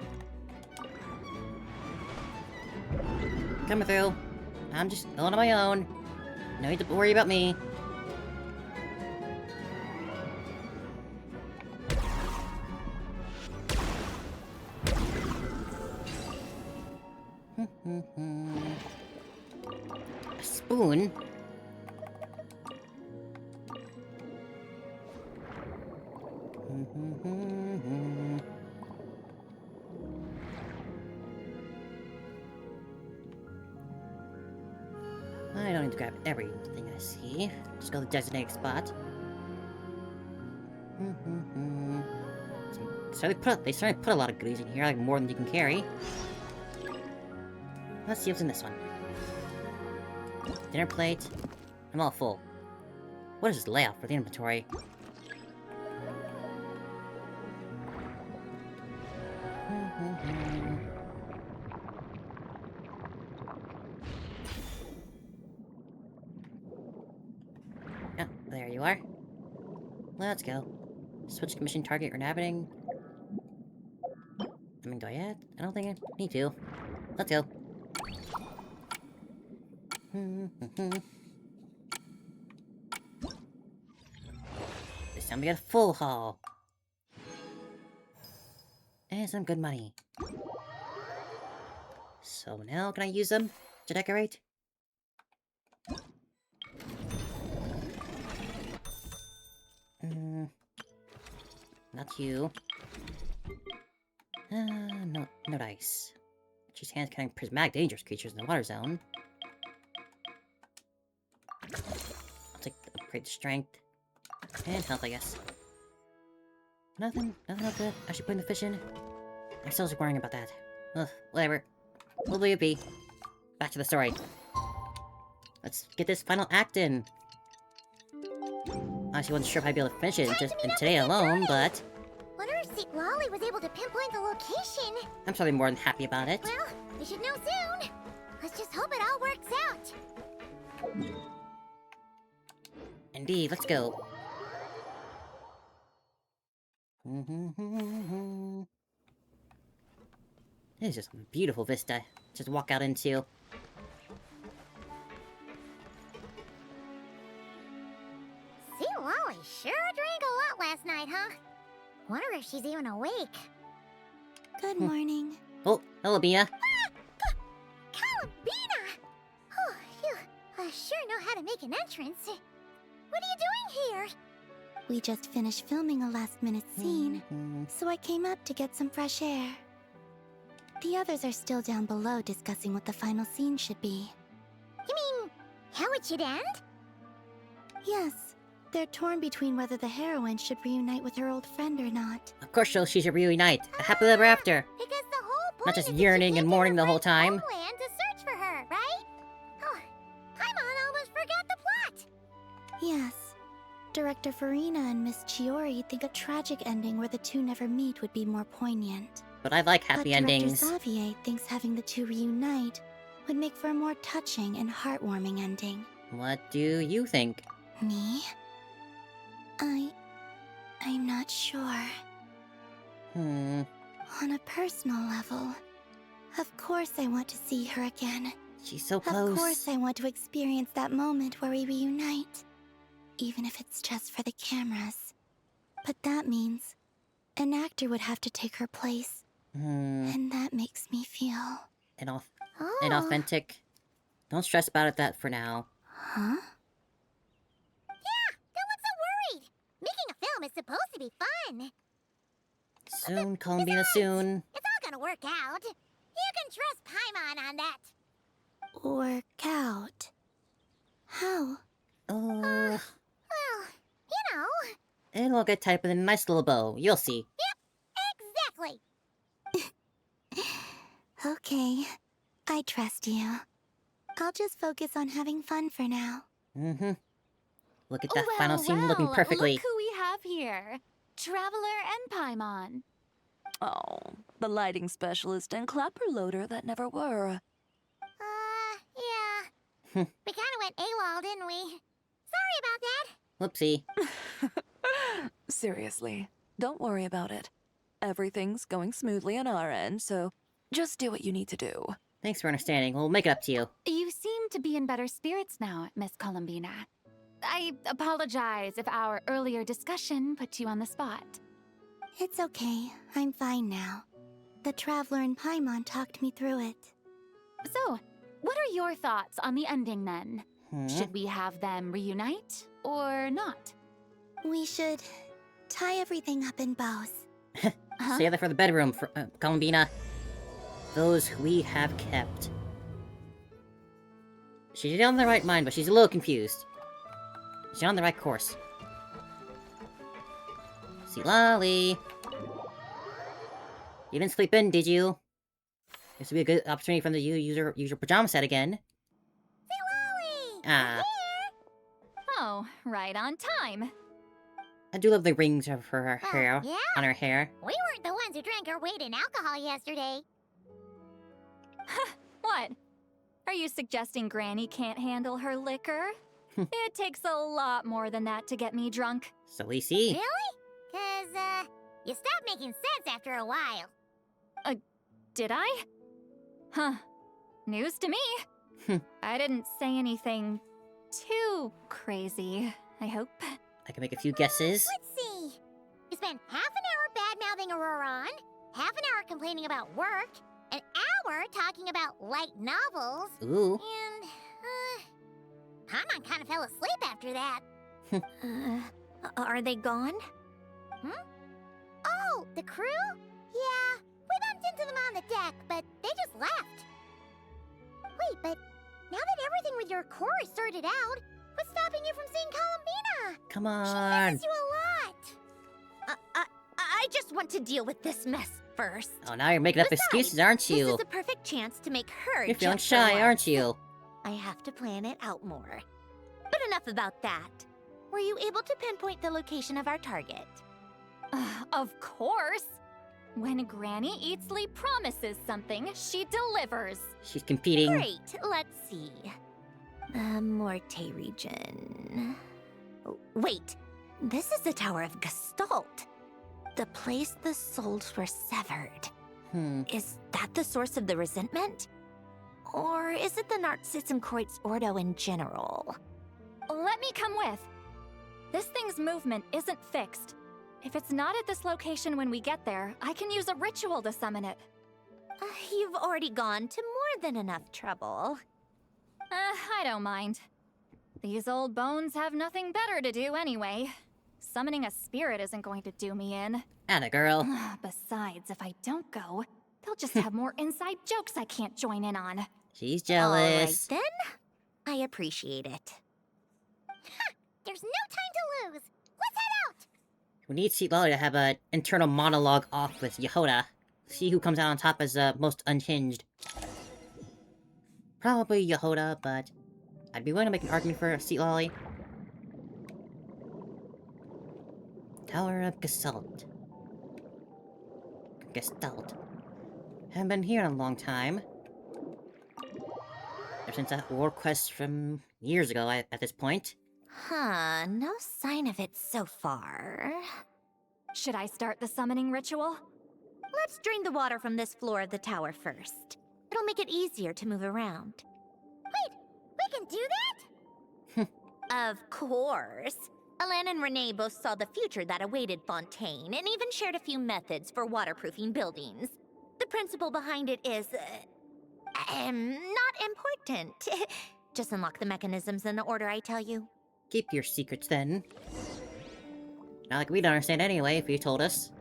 Coming through. I'm just going on my own. No need to worry about me. A spoon? I don't need to grab everything I see. Just go to the designated spot. They certainly put a lot of goodies in here, like more than you can carry. Let's see what's in this one. Dinner plate. I'm all full. What is this layout for the inventory? Oh, there you are. Let's go. Switch commission target or inhabiting. I mean, do I add? I don't think I need to. Let's go. This time we get a full haul. And some good money. So now can I use them to decorate? Not you. No dice. Just hands carrying prismatic dangerous creatures in the water zone. I'll take the upgrade to strength. And health, I guess. Nothing else to actually put the fish in. I'm still just worrying about that. Ugh, whatever. What will it be? Back to the story. Let's get this final act in. I actually wasn't sure if I'd be able to finish it just in today alone, but... Wonder if St. Lolly was able to pinpoint the location. I'm probably more than happy about it. Well, we should know soon. Let's just hope it all works out. Indeed, let's go. This is just a beautiful vista. Just walk out into. St. Lolly sure drank a lot last night, huh? Wonder if she's even awake. Good morning. Oh, hello, Bina. Columbina! Oh, you sure know how to make an entrance. What are you doing here? We just finished filming a last-minute scene, so I came up to get some fresh air. The others are still down below discussing what the final scene should be. You mean, how would it should end? Yes. They're torn between whether the heroine should reunite with her old friend or not. Of course she should reunite. A happily ever after. Because the whole point Not just is that yearning she and came to mourning her the whole friend's time. homeland to search for her, right? Oh, Paimon almost forgot the plot. Yes. Director Farina and Miss Chiori think a tragic ending where the two never meet would be more poignant. But I like happy but endings. Director Xavier thinks having the two reunite would make for a more touching and heartwarming ending. What do you think? Me? I'm not sure. On a personal level, of course I want to see her again. She's so close. Of course I want to experience that moment where we reunite. Even if it's just for the cameras. But that means an actor would have to take her place. And that makes me feel... Inauthentic. Don't stress about it that for now. Huh? Yeah, don't look so worried. Making a film is supposed to be fun. Soon, Columbina, soon. It's all gonna work out. You can trust Paimon on that. Work out. How? Well, you know. It'll get tied with a nice little bow. You'll see. Yep, exactly. Okay, I trust you. I'll just focus on having fun for now. Look at that final scene looking perfectly. Look who we have here. Traveler and Paimon. Oh, the lighting specialist and clapper loader that never were. Yeah. We kinda went AWOL, didn't we? Sorry about that. Whoopsie. Seriously, don't worry about it. Everything's going smoothly on our end, so just do what you need to do. Thanks for understanding. We'll make it up to you. You seem to be in better spirits now, Miss Columbina. I apologize if our earlier discussion put you on the spot. It's okay. I'm fine now. The Traveler and Paimon talked me through it. So, what are your thoughts on the ending then? Should we have them reunite or not? We should tie everything up in bows. Save that for the bedroom, Columbina. Those we have kept. She's on the right mind, but she's a little confused. She's on the right course. See, Lolly. You didn't sleep in, did you? This would be a good opportunity for them to use your pajama set again. Hey, Lolly! Ah. Oh, right on time. I do love the rings of her hair. Yeah? On her hair. We weren't the ones who drank our weight in alcohol yesterday. What? Are you suggesting Granny can't handle her liquor? It takes a lot more than that to get me drunk. So we see. Really? 'Cause, you stopped making sense after a while. Did I? Huh. News to me. I didn't say anything too crazy, I hope. I can make a few guesses. Let's see. You spent half an hour bad-mouthing Auroron, half an hour complaining about work, an hour talking about light novels, Ooh. and, Paimon kind of fell asleep after that. Are they gone? Oh, the crew? Yeah, we bumped into them on the deck, but they just left. Wait, but now that everything with your core is sorted out, what's stopping you from seeing Columbina? Come She on. misses you a lot. I just want to deal with this mess first. Oh, now you're making up excuses, aren't This you? is a perfect chance to make her You're feeling just for shy, once. aren't you? I have to plan it out more. But enough about that. Were you able to pinpoint the location of our target? Of course. When Granny Eatsley promises something, she delivers. She's competing. Great, let's see. Morte region. Oh, wait, this is the Tower of Gestalt. The place the souls were severed. Is that the source of the resentment? Or is it the Narzissen-Kreuz Ordo in general? Let me come with. This thing's movement isn't fixed. If it's not at this location when we get there, I can use a ritual to summon it. You've already gone to more than enough trouble. I don't mind. These old bones have nothing better to do anyway. Summoning a spirit isn't going to do me in. Atta girl. Besides, if I don't go, they'll just have more inside jokes I can't join in on. She's All right jealous. then. I appreciate it. There's no time to lose. Let's head out. We need Seat Lolly to have an internal monologue off with Yehoda. See who comes out on top as most unhinged. Probably Yehoda, but I'd be willing to make an argument for Seat Lolly. Tower of Gestalt. Haven't been here in a long time. Ever since that war quest from years ago at this point. Huh, no sign of it so far. Should I start the summoning ritual? Let's drain the water from this floor of the tower first. It'll make it easier to move around. Wait, we can do that? Of course. Alan and Renee both saw the future that awaited Fontaine, and even shared a few methods for waterproofing buildings. The principle behind it is, not important. Just unlock the mechanisms in the order I tell you. Keep your secrets, then. Not like we'd understand anyway if you told us.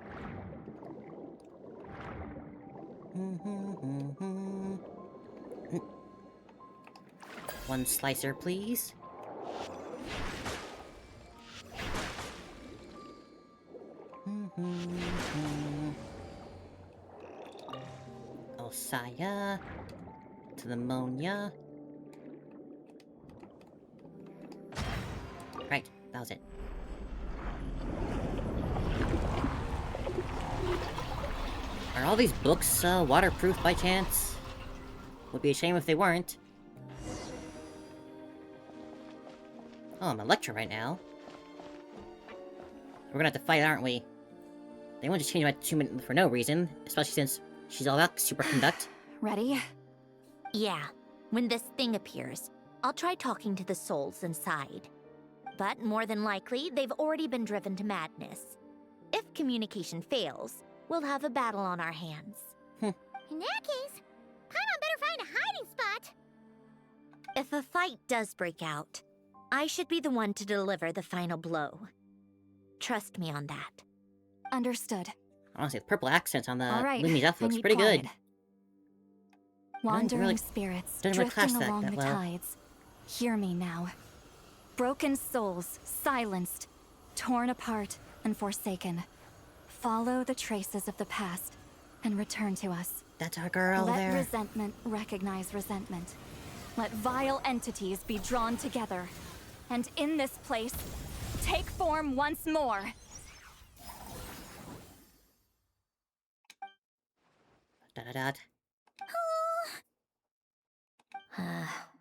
One slicer, please. Osaya. To the ammonia. Right, that was it. Are all these books waterproof by chance? Would be a shame if they weren't. Oh, I'm Electra right now. We're gonna have to fight, aren't we? They won't just change my 2 minutes for no reason, especially since she's all about superconduct. Ready? Yeah, when this thing appears, I'll try talking to the souls inside. But more than likely, they've already been driven to madness. If communication fails, we'll have a battle on our hands. In that case, Paimon better find a hiding spot. If a fight does break out, I should be the one to deliver the final blow. Trust me on that. Understood. Honestly, the purple accents on the All right, Lumi's elf I looks need pretty quiet. good. Wandering really- spirits doesn't really class drifting that along the well. tides. Hear me now. Broken souls, silenced, torn apart, and forsaken. Follow the traces of the past and return to us. That's our girl Let there. resentment recognize resentment. Let vile entities be drawn together. And in this place, take form once more. Da-da-da.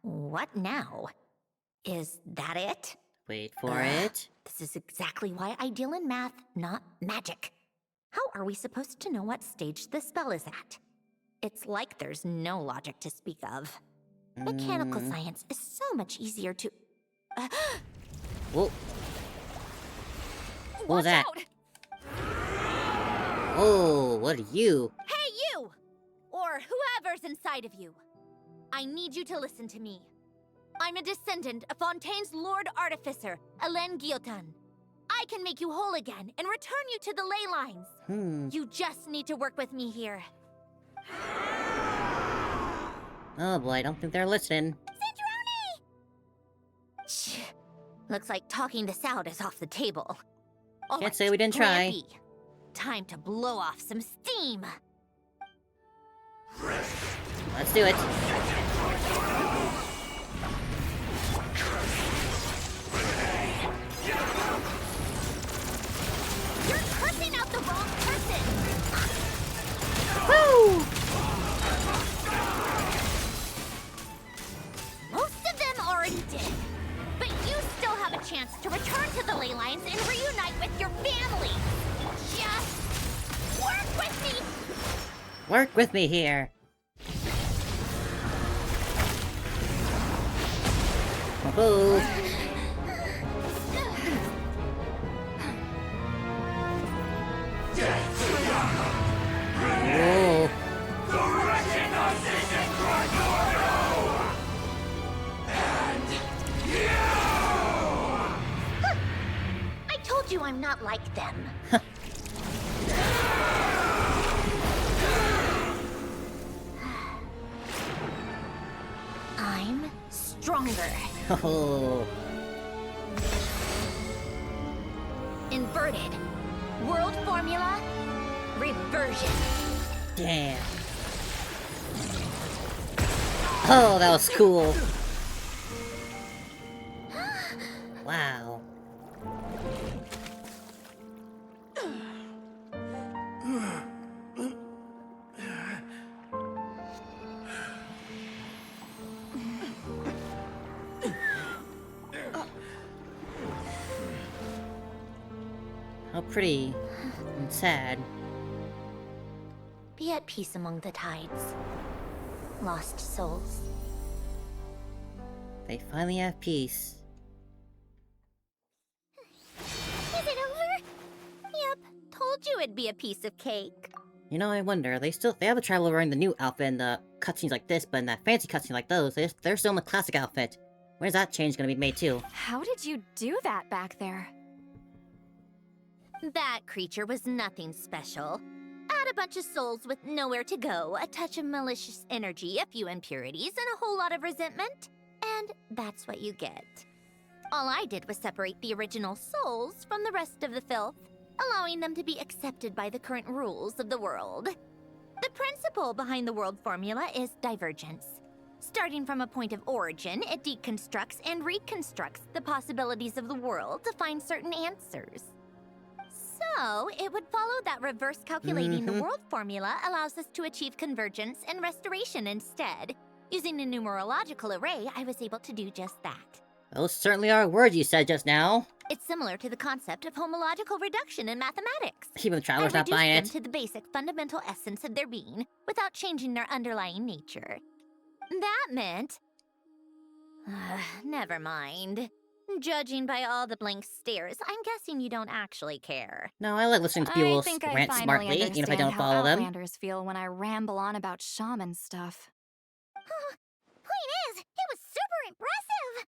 What now? Is that it? Wait for it. This is exactly why I deal in math, not magic. How are we supposed to know what stage the spell is at? It's like there's no logic to speak of. Mechanical science is so much easier to... Whoa. What was Watch that? out! Oh, what are you? Hey, you! Or whoever's inside of you. I need you to listen to me. I'm a descendant of Fontaine's Lord Artificer, Hélène Guillotin. I can make you whole again and return you to the ley lines. You just need to work with me here. Oh boy, I don't think they're listening. Sandrone! Shh. Looks like talking this out is off the table. All Can't right, say we didn't Plan try. B. Time to blow off some steam. Let's do it. You're cursing out the wrong person! Woo! Most of them already did. But you still have a chance to return to the ley lines and reunite with your family. Just work with me! Work with me here. Oh. Whoa. I told you I'm not like them. I'm strong. stronger. Oh. Inverted. World formula. Reversion. Damn. Oh, that was cool. Wow. How pretty and sad. Be at peace among the tides. Lost souls. They finally have peace. Is it over? Yep, told you it'd be a piece of cake. You know, I wonder, they have a traveler wearing the new outfit in the cutscenes like this, but in that fancy cutscene like those, they're still in the classic outfit. Where's that change gonna be made too? How did you do that back there? That creature was nothing special. Add a bunch of souls with nowhere to go, a touch of malicious energy, a few impurities, and a whole lot of resentment. And that's what you get. All I did was separate the original souls from the rest of the filth, allowing them to be accepted by the current rules of the world. The principle behind the world formula is divergence. Starting from a point of origin, it deconstructs and reconstructs the possibilities of the world to find certain answers. So, it would follow that reverse calculating the world formula allows us to achieve convergence and restoration instead. Using a numerological array, I was able to do just that. Those certainly are words you said just now. It's similar to the concept of homological reduction in mathematics. Even the traveler's not buying them it. to the basic fundamental essence of their being, without changing their underlying nature. That meant... never mind. Judging by all the blank stares, I'm guessing you don't actually care. No, I like listening to people rant smartly, even if I don't follow them. Outlanders feel when I ramble on about shaman stuff. Point is, it was super impressive.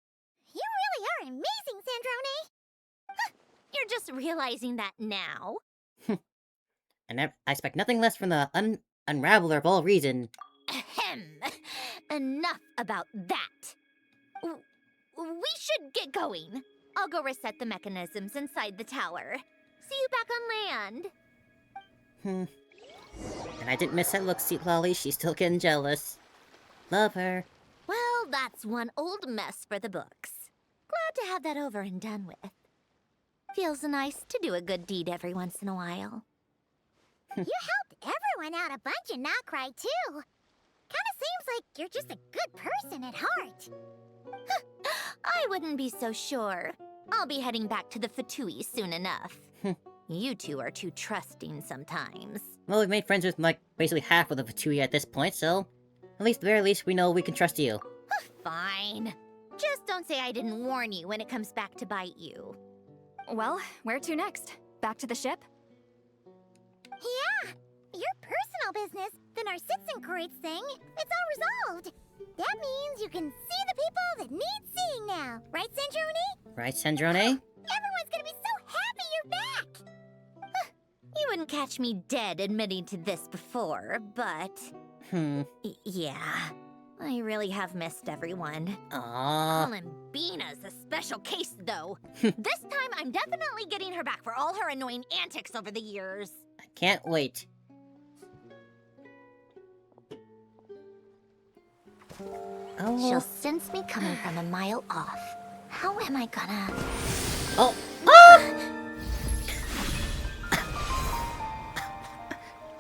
You really are amazing, Sandrone. You're just realizing that now? And I expect nothing less from the unraveler of all reason. Ahem. Enough about that. We should get going. I'll go reset the mechanisms inside the tower. See you back on land. And I didn't miss that look, Sweet Lolly. She's still getting jealous. Love her. Well, that's one old mess for the books. Glad to have that over and done with. Feels nice to do a good deed every once in a while. You helped everyone out a bunch and not cry too. Kinda seems like you're just a good person at heart. I wouldn't be so sure. I'll be heading back to the Fatui soon enough. You two are too trusting sometimes. Well, we've made friends with, like, basically half of the Fatui at this point, so... At least, at the very least, we know we can trust you. Fine. Just don't say I didn't warn you when it comes back to bite you. Well, where to next? Back to the ship? Yeah, your personal business, the Narcitsan Courates thing, it's all resolved. That means you can see the people that need seeing now, right, Sandrone? Right, Sandrone? Everyone's gonna be so happy you're back! You wouldn't catch me dead admitting to this before, but... yeah, I really have missed everyone. Aww. Columbina's a special case, though. This time, I'm definitely getting her back for all her annoying antics over the years. I can't wait. Oh. She'll sense me coming from a mile off. How am I gonna... Oh! Ah!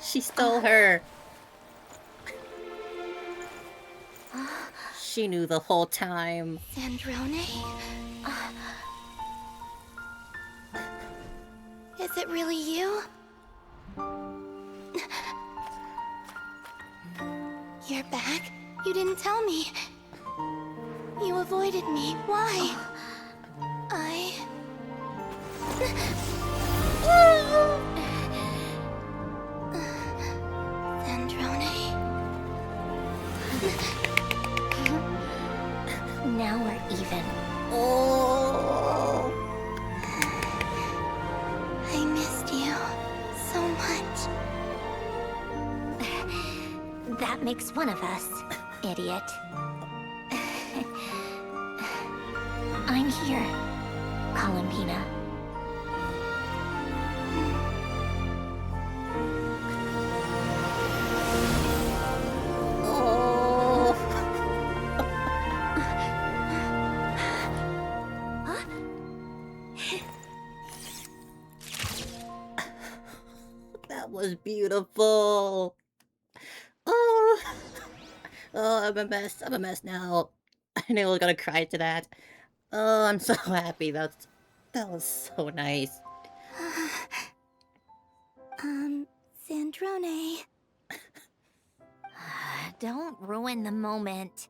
She stole her. She knew the whole time. Sandrone? Is it really you? You're back? You didn't tell me. You avoided me. Why? Sandrone? Now we're even. Oh. I missed you so much. That makes one of us, idiot. Here, Columbina. Oh. That was beautiful. Oh. Oh, I'm a mess. I'm a mess now. I knew I was gonna cry to that. Oh, I'm so happy. That was so nice. Sandrone. Don't ruin the moment.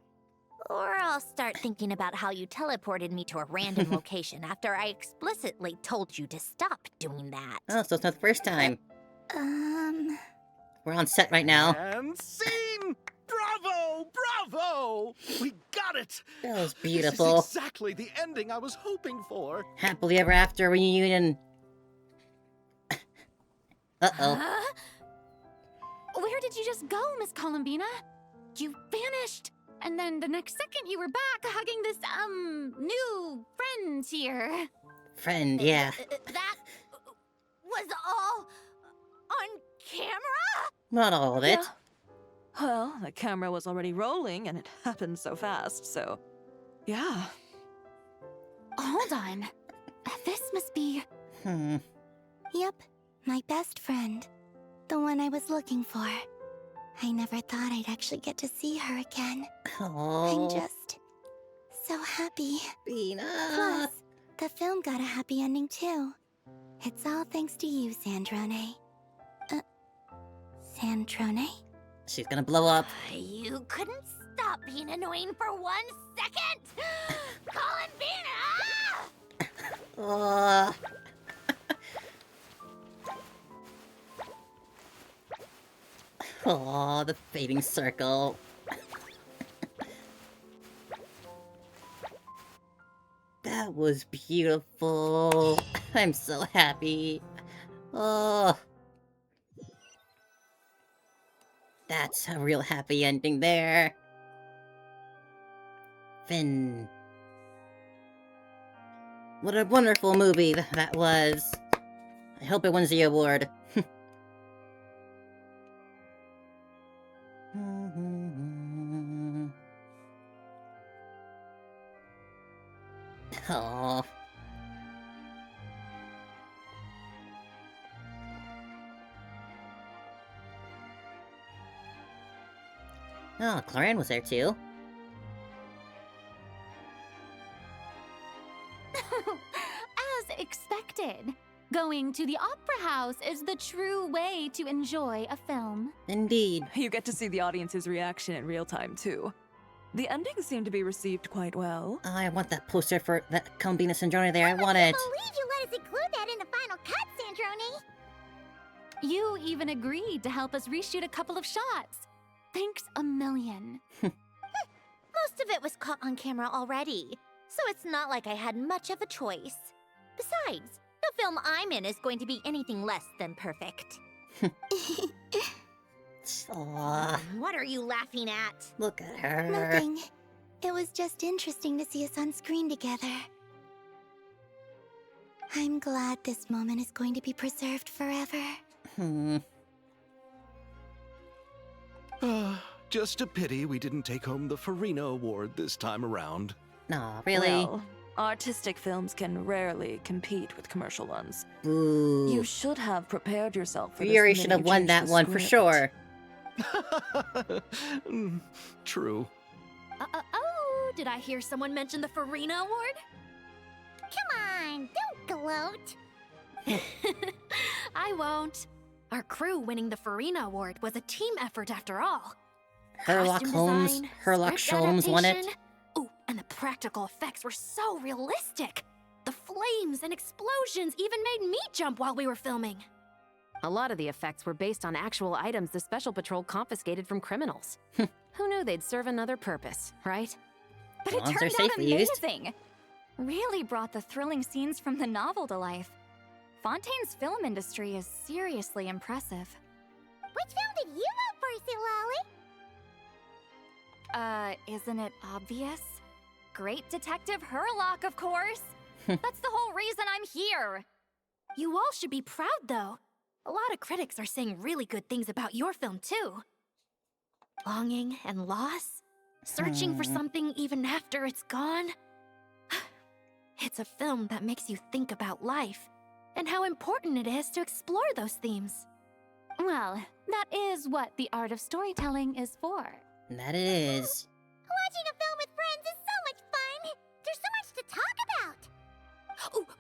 Or I'll start thinking about how you teleported me to a random location after I explicitly told you to stop doing that. Oh, so it's not the first time. We're on set right now. And scene! Bravo! Bravo! We got it! That was This beautiful. is exactly the ending I was hoping for. Happily ever after reunion. Uh-oh. Huh? Where did you just go, Miss Columbina? You vanished! And then the next second you were back hugging this, new friend here. Friend, yeah. That was all on camera? Not all of it. Yeah. Well, the camera was already rolling and it happened so fast, so yeah. Hold on. This must be... Yep, my best friend. The one I was looking for. I never thought I'd actually get to see her again. Oh. I'm just so happy. Bina. Plus, the film got a happy ending too. It's all thanks to you, Sandrone. Sandrone? She's gonna blow up. You couldn't stop being annoying for 1 second! Columbina! Oh. Oh, the fading circle. That was beautiful. I'm so happy. Oh. That's a real happy ending there. Finn. What a wonderful movie that was. I hope it wins the award. Oh. Oh, Clarion was there too. As expected. Going to the opera house is the true way to enjoy a film. Indeed. You get to see the audience's reaction in real time, too. The ending seemed to be received quite well. I want that poster for that Columbina Sandrone there. I want it. I believe you let us include that in the final cut, Sandrone. You even agreed to help us reshoot a couple of shots. Thanks a million. Most of it was caught on camera already, so it's not like I had much of a choice. Besides, the film I'm in is going to be anything less than perfect. Aw, What are you laughing at? look at her. Nothing. It was just interesting to see us on screen together. I'm glad this moment is going to be preserved forever. Just a pity we didn't take home the Farina Award this time around. Nah, really? Well, artistic films can rarely compete with commercial ones. Boo. You should have prepared yourself for this Yuri the should minute have you won changed that the one for script. sure. True. Oh, did I hear someone mention the Farina Award? Come on, don't gloat. I won't. Our crew winning the Farina Award was a team effort after all. Herlock Costume Holmes. design, Herlock script Sholmes won it. adaptation. Oh, and the practical effects were so realistic. The flames and explosions even made me jump while we were filming. A lot of the effects were based on actual items the Special Patrol confiscated from criminals. Who knew they'd serve another purpose, right? But As it long as they're turned out safely used. amazing. Really brought the thrilling scenes from the novel to life. Fontaine's film industry is seriously impressive. Which film did you vote for, Silali? Isn't it obvious? great Detective Herlock, of course. That's the whole reason I'm here. You all should be proud, though. A lot of critics are saying really good things about your film, too. Longing and loss, searching for something even after it's gone. It's a film that makes you think about life and how important it is to explore those themes. Well, that is what the art of storytelling is for. That it is. Watching a film with friends is so much fun. There's so much to talk about.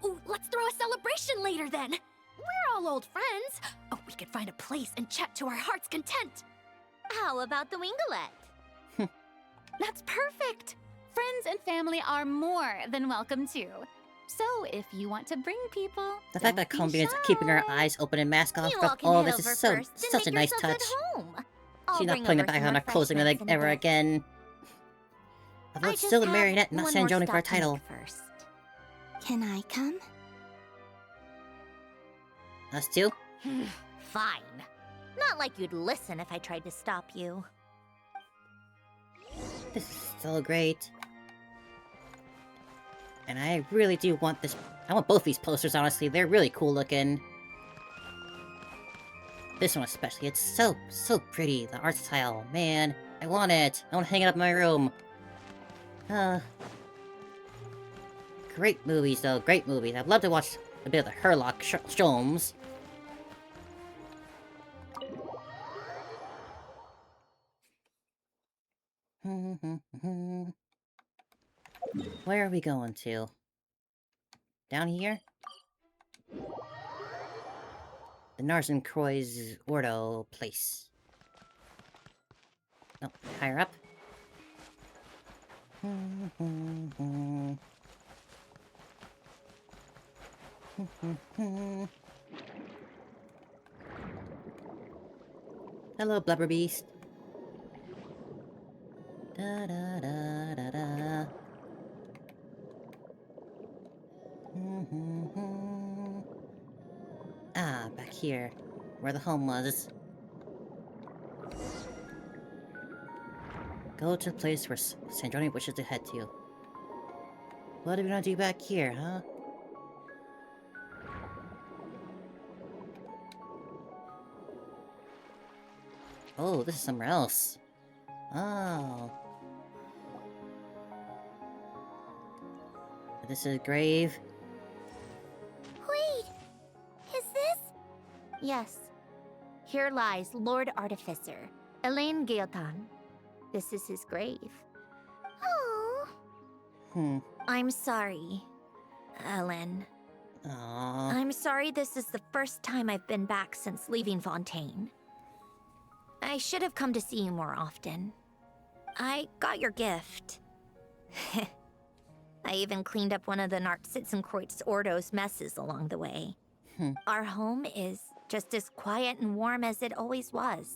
Ooh, let's throw a celebration later then. We're all old friends. Oh, we could find a place and chat to our heart's content. How about the winglet? That's perfect. Friends and family are more than welcome too. So if you want to bring people, The fact that Columbina's keeping her eyes open and mask off You from all can all head this over is so first and such a make nice yourselves touch. at home. I'll She's not bring putting it over back some on her closing the leg refreshments in a ever bit. again. Although I it's just still a have marionette, not one more Sandrone for a stop to title. make first. Can I come? Us too? Fine. Not like you'd listen if I tried to stop you. This is still great. And I really do want this. I want both these posters, honestly. They're really cool looking. This one especially. It's so pretty. The art style. Man, I want it. I want to hang it up in my room. Great movies, though. Great movies. I'd love to watch a bit of the Herlock Sholmes. Where are we going to? Down here? The Narsen Croix Ordo place. No, higher up. Hello, Blubber Beast. Da da da da da. Ah, back here, where the home was. Go to the place where Sandrone wishes to head to. What are we gonna do back here, huh? Oh, this is somewhere else. Oh. This is a grave. Wait, is this? Yes. Here lies Lord Artificer, Elaine Guillotin. This is his grave. Oh. I'm sorry, Ellen. Aww. I'm sorry this is the first time I've been back since leaving Fontaine. I should have come to see you more often. I got your gift. I even cleaned up one of the Narcitzenkreuz Ordo's messes along the way. Our home is just as quiet and warm as it always was.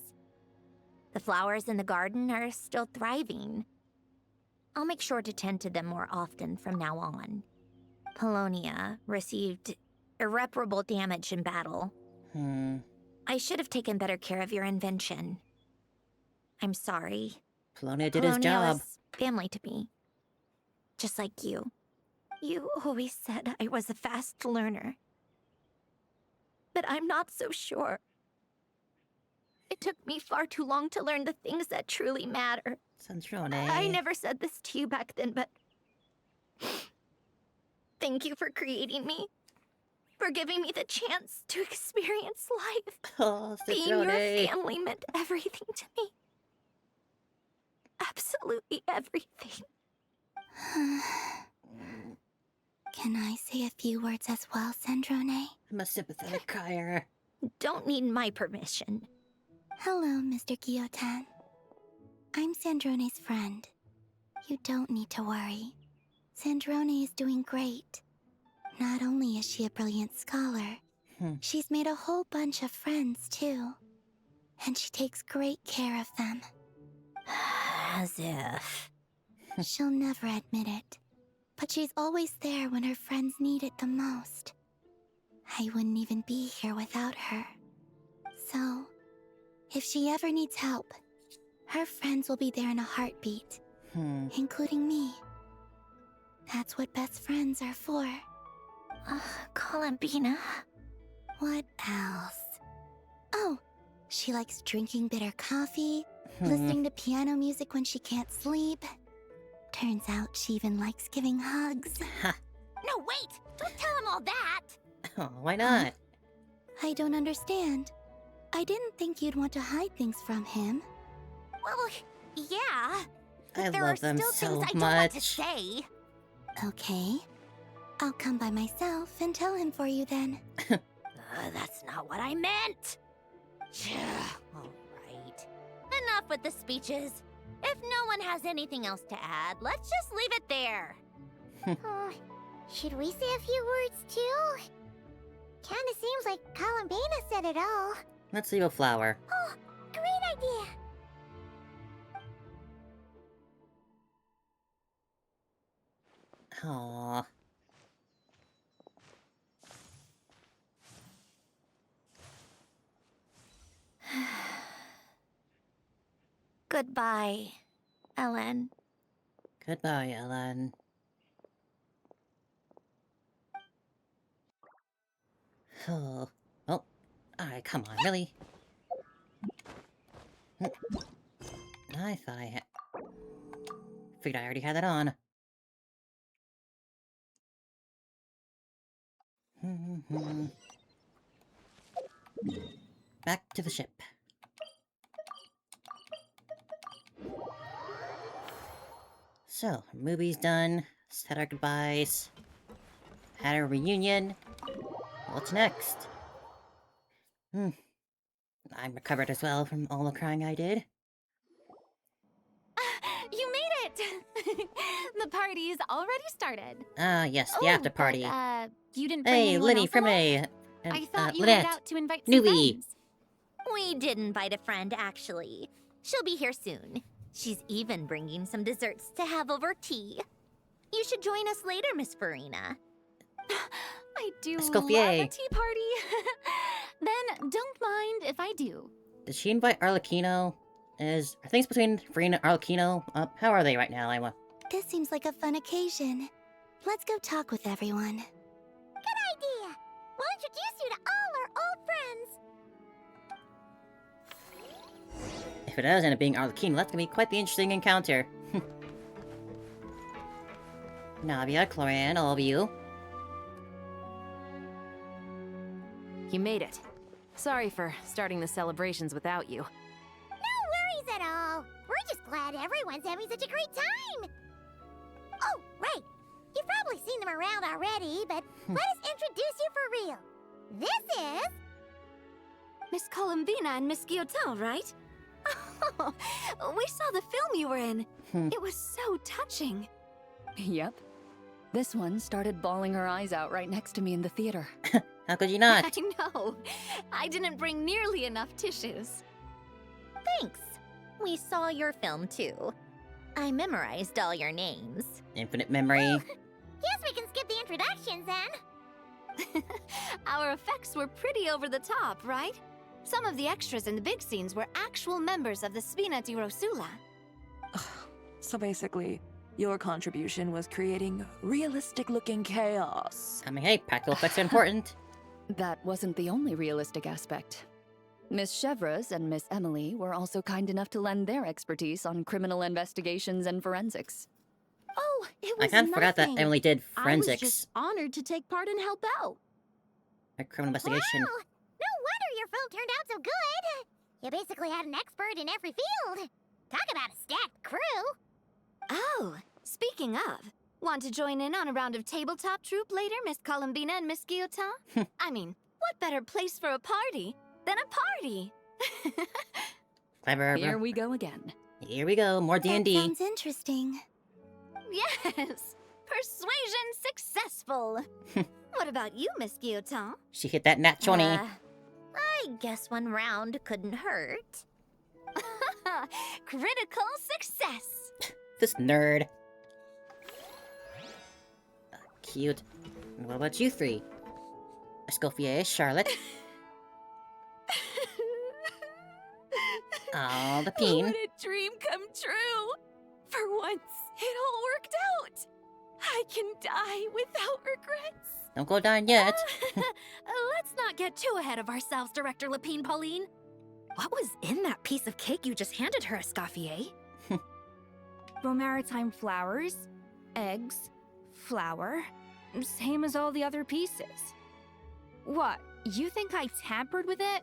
The flowers in the garden are still thriving. I'll make sure to tend to them more often from now on. Polonia received irreparable damage in battle. I should have taken better care of your invention. I'm sorry. Polonia did his job. Was family to me. Just like you. You always said I was a fast learner. But I'm not so sure. It took me far too long to learn the things that truly matter. Sandrone. I never said this to you back then, but... Thank you for creating me. For giving me the chance to experience life. Oh, Being Sandrone. your family meant everything to me. Absolutely everything. Can I say a few words as well, Sandrone? I'm a sympathetic crier. Don't need my permission. Hello, Mr. Guillotin. I'm Sandrone's friend. You don't need to worry. Sandrone is doing great. Not only is she a brilliant scholar, she's made a whole bunch of friends, too. And she takes great care of them. As if... She'll never admit it, but she's always there when her friends need it the most. I wouldn't even be here without her. So, if she ever needs help, her friends will be there in a heartbeat, including me. That's what best friends are for. Columbina. What else? Oh, she likes drinking bitter coffee, listening to piano music when she can't sleep. Turns out she even likes giving hugs. No, wait! Don't tell him all that! Oh, why not? I don't understand. I didn't think you'd want to hide things from him. Well, yeah. But I there love are them still so things I don't want to much. say. Okay. I'll come by myself and tell him for you then. That's not what I meant. All right. Enough with the speeches. If no one has anything else to add, let's just leave it there. Should we say a few words too? Kinda seems like Columbina said it all. Let's leave a flower. Oh, great idea. Aww. Goodbye, Ellen. Goodbye, Ellen. Oh. Oh. Alright, come on, really? I thought I had... Figured I already had that on. Back to the ship. So, movie's done. Said our goodbyes. Had a reunion. What's next? I'm recovered as well from all the crying I did. You made it! The party's already started. Ah, yes, the after party. But, you didn't bring Hey, anyone Linny else from along? A. I thought you Lynette. went out to invite some Newbie. friends. We did invite a friend, actually. She'll be here soon. She's even bringing some desserts to have over tea. You should join us later, Miss Farina. I do Escoffier. love a tea party. Then don't mind if I do. Did she invite Arlecchino? Are things between Farina and Arlecchino? How are they right now, Lima? This seems like a fun occasion. Let's go talk with everyone. Good idea. We'll introduce you to all our old friends. If it does end up being Arlecchino, that's gonna be quite the interesting encounter. Navia, Cloran, all of you. You made it. Sorry for starting the celebrations without you. No worries at all. We're just glad everyone's having such a great time. Oh, right. You've probably seen them around already, but let us introduce you for real. This is... Miss Columbina and Miss Guillotin, right? Oh, we saw the film you were in. It was so touching. Yep. This one started bawling her eyes out right next to me in the theater. How could you not? I know. I didn't bring nearly enough tissues. Thanks. We saw your film, too. I memorized all your names. Infinite memory. Guess we can skip the introductions then. Our effects were pretty over the top, right? Some of the extras in the big scenes were actual members of the Spina di Rosula. So basically, your contribution was creating realistic-looking chaos. I mean, hey, practical effects are important. That wasn't the only realistic aspect. Miss Chevres and Miss Emily were also kind enough to lend their expertise on criminal investigations and forensics. Oh, it was I kind of forgot that nothing. Emily did I was forensics. just honored to take part and help out. A criminal investigation. Wow! No wonder your film turned out so good. You basically had an expert in every field. Talk about a stacked crew. Oh, speaking of, want to join in on a round of tabletop troupe later, Miss Columbina and Miss Guillotin? I mean, what better place for a party than a party? Clever. Here we go again. Here we go, more D&D. That sounds interesting. Yes, persuasion successful. What about you, Miss Guillotin? She hit that nat 20. I guess one round couldn't hurt. Critical success. This nerd. Cute. And what about you three? Escoffier, Charlotte. Oh, the peen. What a dream come true! For once, it all worked out! I can die without regrets. Don't go down yet. Let's not get too ahead of ourselves, Director Lapine Pauline. What was in that piece of cake you just handed her, Escoffier? Maritime flowers, eggs, flour, same as all the other pieces. What, you think I tampered with it?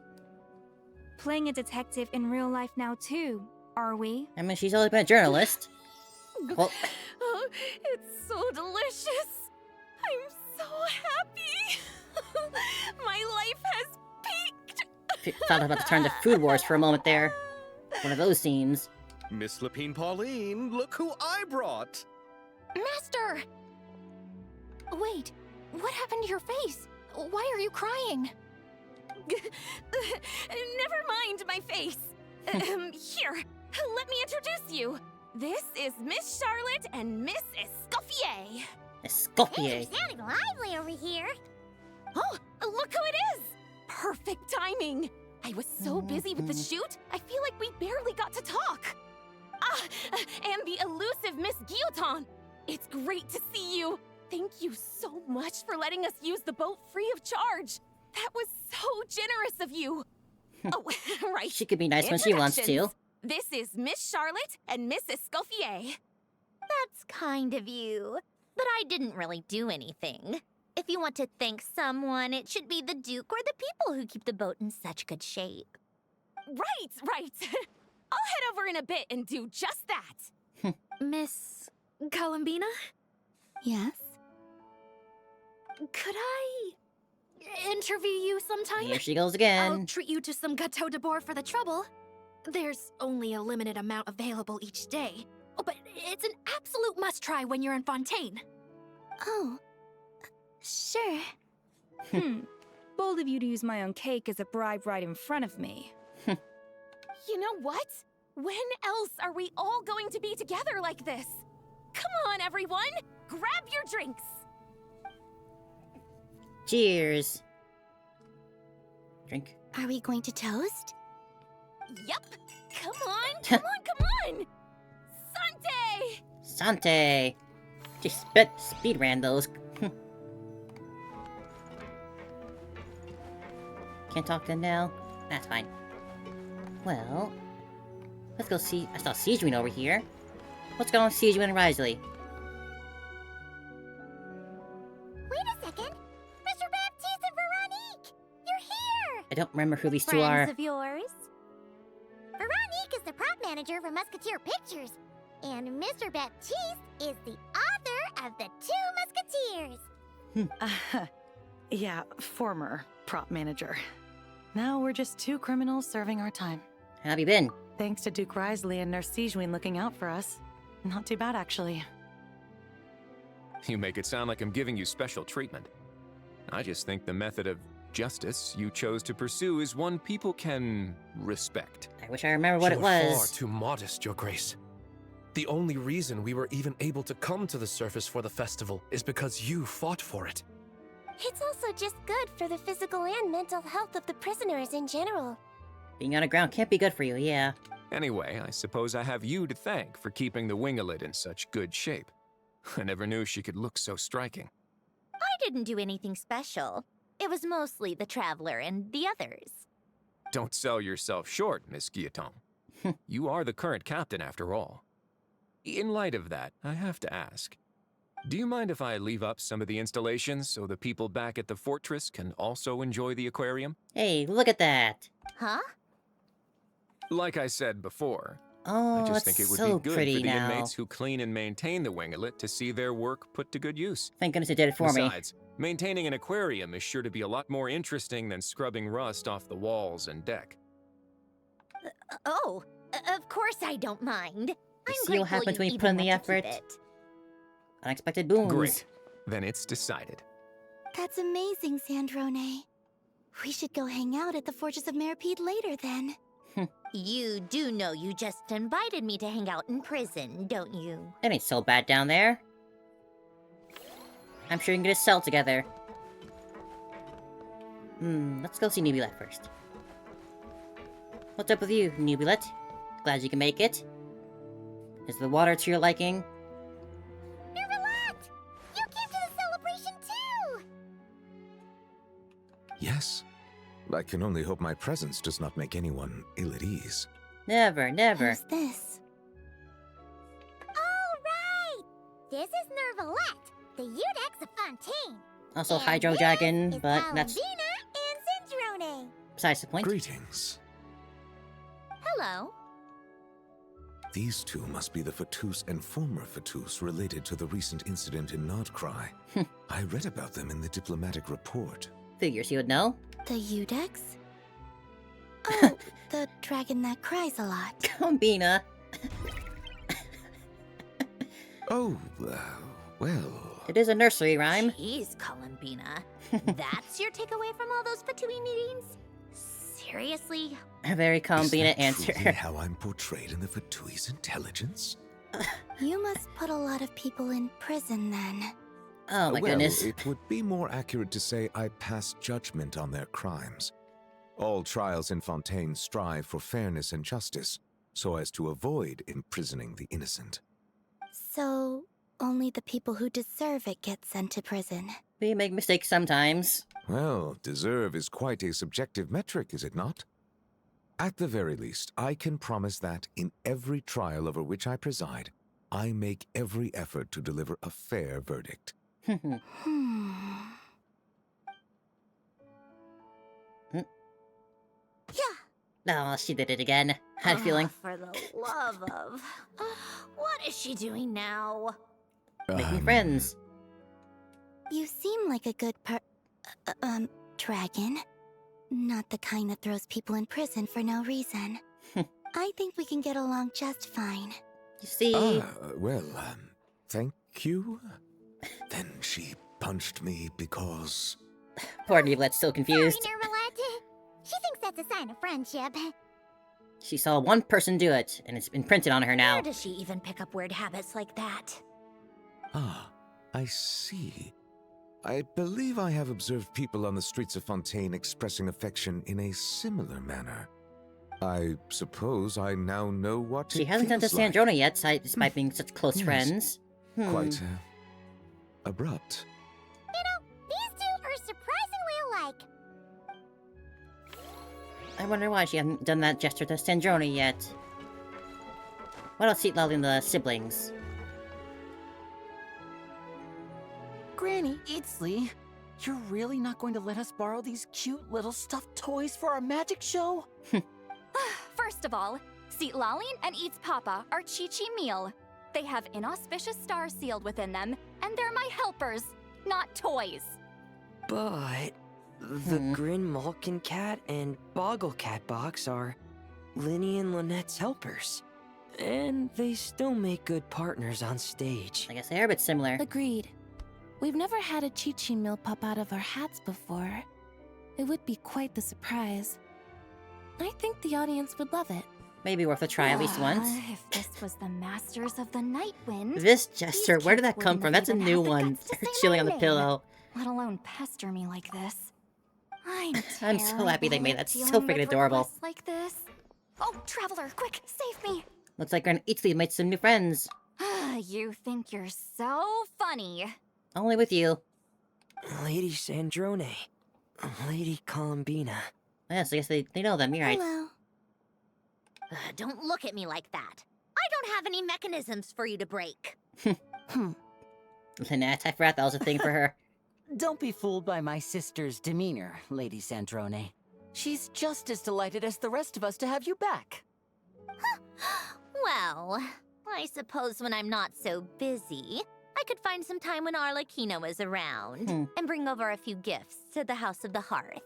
Playing a detective in real life now too, are we? I mean, she's always been a journalist. Well, Oh, it's so delicious. I'm so happy. My life has peaked. thought I was about to turn to Food Wars for a moment there. One of those scenes. Miss Lapine Pauline, look who I brought! Master! Wait, what happened to your face? Why are you crying? Never mind my face. Here, let me introduce you. This is Miss Charlotte and Miss Escoffier. Escoffier. Hey, you're sounding lively over here. Oh, look who it is! Perfect timing. I was so busy with the shoot, I feel like we barely got to talk. Ah, and the elusive Miss Guillotin. It's great to see you. Thank you so much for letting us use the boat free of charge. That was so generous of you. Oh, right. She could be nice when she wants to. Introductions. This is Miss Charlotte and Miss Escoffier. That's kind of you. But I didn't really do anything. If you want to thank someone, it should be the Duke or the people who keep the boat in such good shape. Right. I'll head over in a bit and do just that. Miss Columbina? Yes? Could I interview you sometime? Here she goes again. I'll treat you to some gâteau de bord for the trouble. There's only a limited amount available each day. Oh, but it's an absolute must-try when you're in Fontaine. Oh, sure. Bold of you to use my own cake as a bribe right in front of me. You know what? When else are we all going to be together like this? Come on, everyone! Grab your drinks! Cheers. Drink. Are we going to toast? Yup! Come on! Sante! Sante. Just speed ran those. Can't talk to them now? That's fine. Well, let's go see. I saw Sandrone over here. What's going on with Sandrone and Risley? Wait a second. Mr. Baptiste and Veronique! You're here! I don't remember who these two are. Friends of yours? Veronique is the prop manager for Musketeer Pictures. And Mr. Baptiste is the author of The Two Musketeers. Yeah, former prop manager. Now we're just two criminals serving our time. How have you been? Thanks to Duke Risley and Nurse Sandrone looking out for us. Not too bad, actually. You make it sound like I'm giving you special treatment. I just think the method of justice you chose to pursue is one people can respect. I wish I remember what it was. You're far too modest, Your Grace. The only reason we were even able to come to the surface for the festival is because you fought for it. It's also just good for the physical and mental health of the prisoners in general. Being underground can't be good for you, yeah. Anyway, I suppose I have you to thank for keeping the winglet in such good shape. I never knew she could look so striking. I didn't do anything special. It was mostly the Traveler and the others. Don't sell yourself short, Miss Guillotin. You are the current captain, after all. In light of that, I have to ask, do you mind if I leave up some of the installations so the people back at the fortress can also enjoy the aquarium? Hey, look at that. Huh? Like I said before, Oh, I just it's think it would so be good pretty for the now. inmates who clean and maintain the winglet to see their work put to good use. Thank goodness it did it for me. Besides, maintaining an aquarium is sure to be a lot more interesting than scrubbing rust off the walls and deck. Of course I don't mind. I'm see what grateful happens you when you even put in the want to keep effort. it. Unexpected booms. Great. Then it's decided. That's amazing, Sandrone. We should go hang out at the Fortress of Meripede later, then. You do know you just invited me to hang out in prison, don't you? It ain't so bad down there. I'm sure you can get a cell together. Let's go see Nubulette first. What's up with you, Nubulette? Glad you can make it. Is the water to your liking? Nubulette! Yes. I can only hope my presence does not make anyone ill at ease. Never, never. Who's this? All right! This is Nervalette, the Udex of Fontaine. Also And Hydro this Dragon, is but that's Columbina and Sandrone. besides the point. Greetings. Hello. These two must be the Fatus and former Fatus related to the recent incident in Nodcry. I read about them in the diplomatic report. Figures you would know. The Udex? Oh, the dragon that cries a lot. Columbina. Oh, well... It is a nursery rhyme. Jeez, Columbina. That's your takeaway from all those Fatui meetings? Seriously? A very Columbina Is that answer. truly how I'm portrayed in the Fatui's intelligence? You must put a lot of people in prison then. Oh my well, goodness. It would be more accurate to say I pass judgment on their crimes. All trials in Fontaine strive for fairness and justice, so as to avoid imprisoning the innocent. So, only the people who deserve it get sent to prison. We make mistakes sometimes. Well, deserve is quite a subjective metric, is it not? At the very least, I can promise that in every trial over which I preside, I make every effort to deliver a fair verdict. Oh, she did it again. Had a feeling. For the love of... What is she doing now? Making friends. You seem like a good dragon. Not the kind that throws people in prison for no reason. I think we can get along just fine. You see... Well, thank you? Then she punched me because... Poor Neeblet's still confused. Sorry, Nervalette. She thinks that's a sign of friendship. She saw one person do it, and it's imprinted on her now. Where does she even pick up weird habits like that? Ah, I see. I believe I have observed people on the streets of Fontaine expressing affection in a similar manner. I suppose I now know what She it hasn't done to feels like. Sandrone yet, despite being such close Yes. friends. Quite abrupt. You know, these two are surprisingly alike. I wonder why she hasn't done that gesture to Sandrone yet. What else eat lolling the siblings? Granny Eatsley, you're really not going to let us borrow these cute little stuffed toys for our magic show? First of all, Seat Lalin and Eats Papa are Chi-Chi meal. They have inauspicious stars sealed within them, and they're my helpers, not toys. But the Grin Malkin Cat and Boggle Cat box are Linny and Lynette's helpers. And they still make good partners on stage. I guess they are a bit similar. Agreed. We've never had a Chi-Chi meal pop out of our hats before. It would be quite the surprise. I think the audience would love it. Maybe worth a try at least once. If this was the Masters of the Night Wind... This gesture, where did that come from? That's a new one. Chilling on the pillow. Let alone pester me like this. I'm so happy they made that so dealing freaking with adorable. requests like this. Oh, Traveler, quick, save me! Looks like Granny Eatsley made some new friends. You think you're so funny. Only with you. Lady Sandrone. Lady Columbina. Yes, I guess they know them, you're right. Hello. Don't look at me like that. I don't have any mechanisms for you to break. Lynette, I forgot that was a thing for her. Don't be fooled by my sister's demeanor, Lady Sandrone. She's just as delighted as the rest of us to have you back. Well, I suppose when I'm not so busy, I could find some time when Arlecchino is around and bring over a few gifts to the House of the Hearth.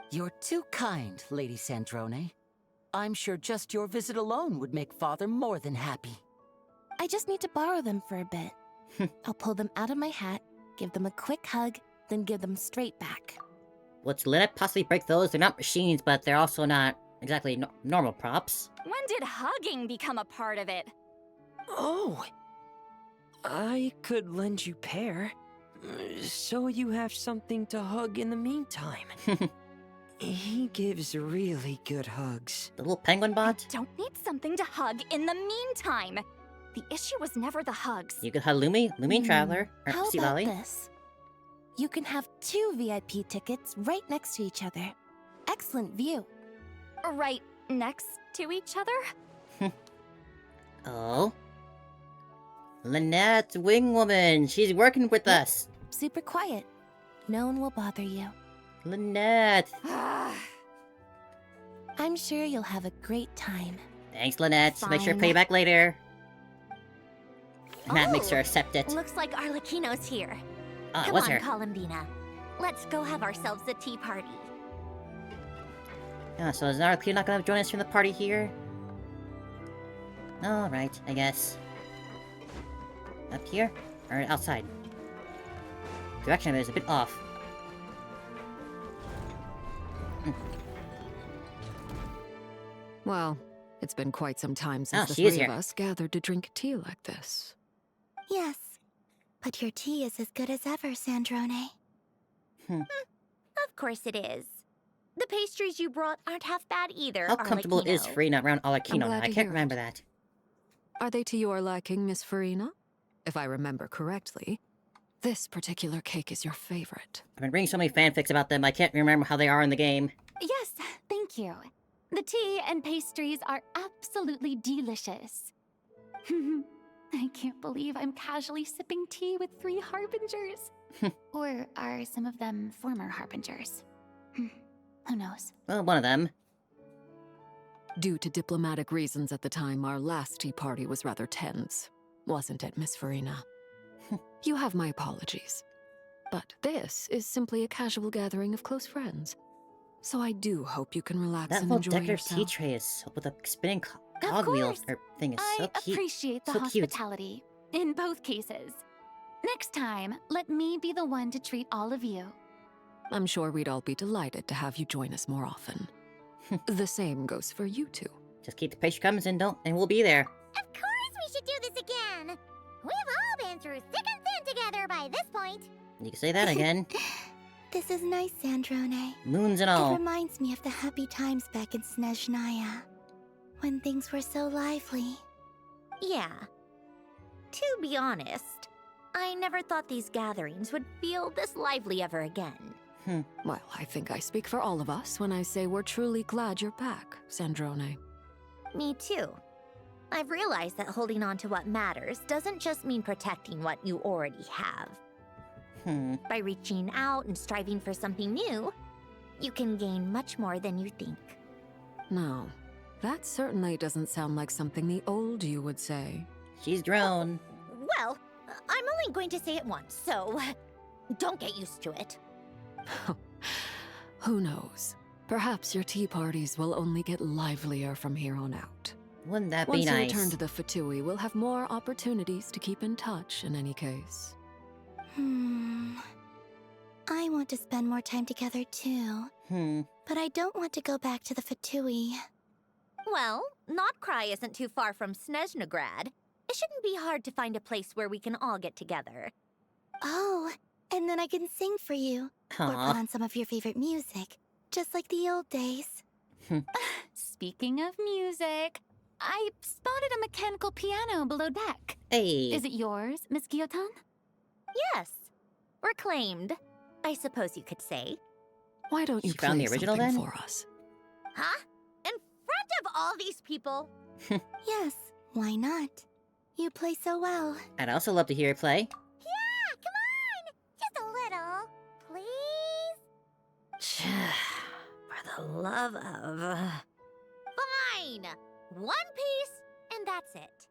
You're too kind, Lady Sandrone. I'm sure just your visit alone would make Father more than happy. I just need to borrow them for a bit. I'll pull them out of my hat, give them a quick hug, then give them straight back. Let's Lynette possibly break those. They're not machines, but they're also not exactly normal props. When did hugging become a part of it? Oh! I could lend you pair, so you have something to hug in the meantime. He gives really good hugs. The little penguin bot? I don't need something to hug in the meantime. The issue was never the hugs. You could hug Lumi and Traveler, or How Sea about Lolly. this? you can have 2 VIP tickets right next to each other. Excellent view. Right next to each other? Oh. Lynette, wing woman. She's working with us. Super quiet. No one will bother you. Lynette. I'm sure you'll have a great time. Thanks, Lynette. Make sure to Fine. pay back later. And that makes her accept it. Looks like Arlecchino's here. Ah, it Come was on, her. Columbina. Let's go have ourselves a tea party. Ah, so is Arlecchino not gonna join us from the party here? Alright, I guess. Up here? Or outside? Direction of it is a bit off. Well, it's been quite some time since the she is three of here. us gathered to drink tea like this. Yes, but your tea is as good as ever, Sandrone. Of course it is. The pastries you brought aren't half bad either, How comfortable is Arlecchino. Farina around Arlecchino now? glad I to can't hear remember it. that. Are they to your liking, Miss Farina? If I remember correctly, this particular cake is your favorite. I've been reading so many fanfics about them, I can't remember how they are in the game. Yes, thank you. The tea and pastries are absolutely delicious. I can't believe I'm casually sipping tea with 3 harbingers. Or are some of them former harbingers? Who knows? Well, one of them. Due to diplomatic reasons at the time, our last tea party was rather tense. Wasn't it, Miss Farina? You have my apologies. But this is simply a casual gathering of close friends. So I do hope you can relax That and little enjoy decorative yourself. tea tray is with a spinning Of cogwheel course. thing is so I cute. appreciate the so cute. hospitality. In both cases. Next time, let me be the one to treat all of you. I'm sure we'd all be delighted to have you join us more often. The same goes for you two. Just keep the pastry coming and we'll be there. Of course we should do this again! We've all been through thick and thin together by this point. You can say that again. This is nice, Sandrone. Moons and It all. reminds me of the happy times back in Snezhnaya, when things were so lively. Yeah. To be honest, I never thought these gatherings would feel this lively ever again. Well, I think I speak for all of us when I say we're truly glad you're back, Sandrone. Me too. I've realized that holding on to what matters doesn't just mean protecting what you already have. By reaching out and striving for something new, you can gain much more than you think. No, that certainly doesn't sound like something the old you would say. She's drowned. Well, I'm only going to say it once, so don't get used to it. Who knows? Perhaps your tea parties will only get livelier from here on out. Wouldn't that Once be you nice? return to the Fatui, we'll have more opportunities to keep in touch in any case. I want to spend more time together too. But I don't want to go back to the Fatui. Well, Notcry isn't too far from Snezhnograd. It shouldn't be hard to find a place where we can all get together. Oh, and then I can sing for you. Or put Aw. on some of your favorite music. Just like the old days. Speaking of music, I spotted a mechanical piano below deck. Hey. Is it yours, Miss Guillotin? Yes. Reclaimed, I suppose you could say. Why don't you She found play the original something then? for us? Huh? In front of all these people? Yes, why not? You play so well. I'd also love to hear her play. Yeah, come on! Just a little, please? For the love of... Fine! One piece, and that's it.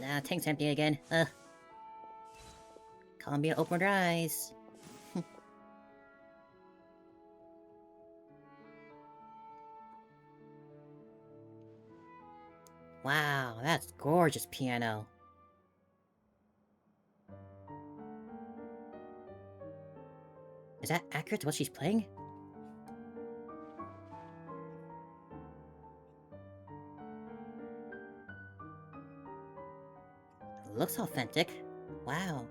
Nah, tank's empty again. Columbia, open her eyes. Wow, that's gorgeous piano. Is that accurate to what she's playing? Looks authentic. Wow.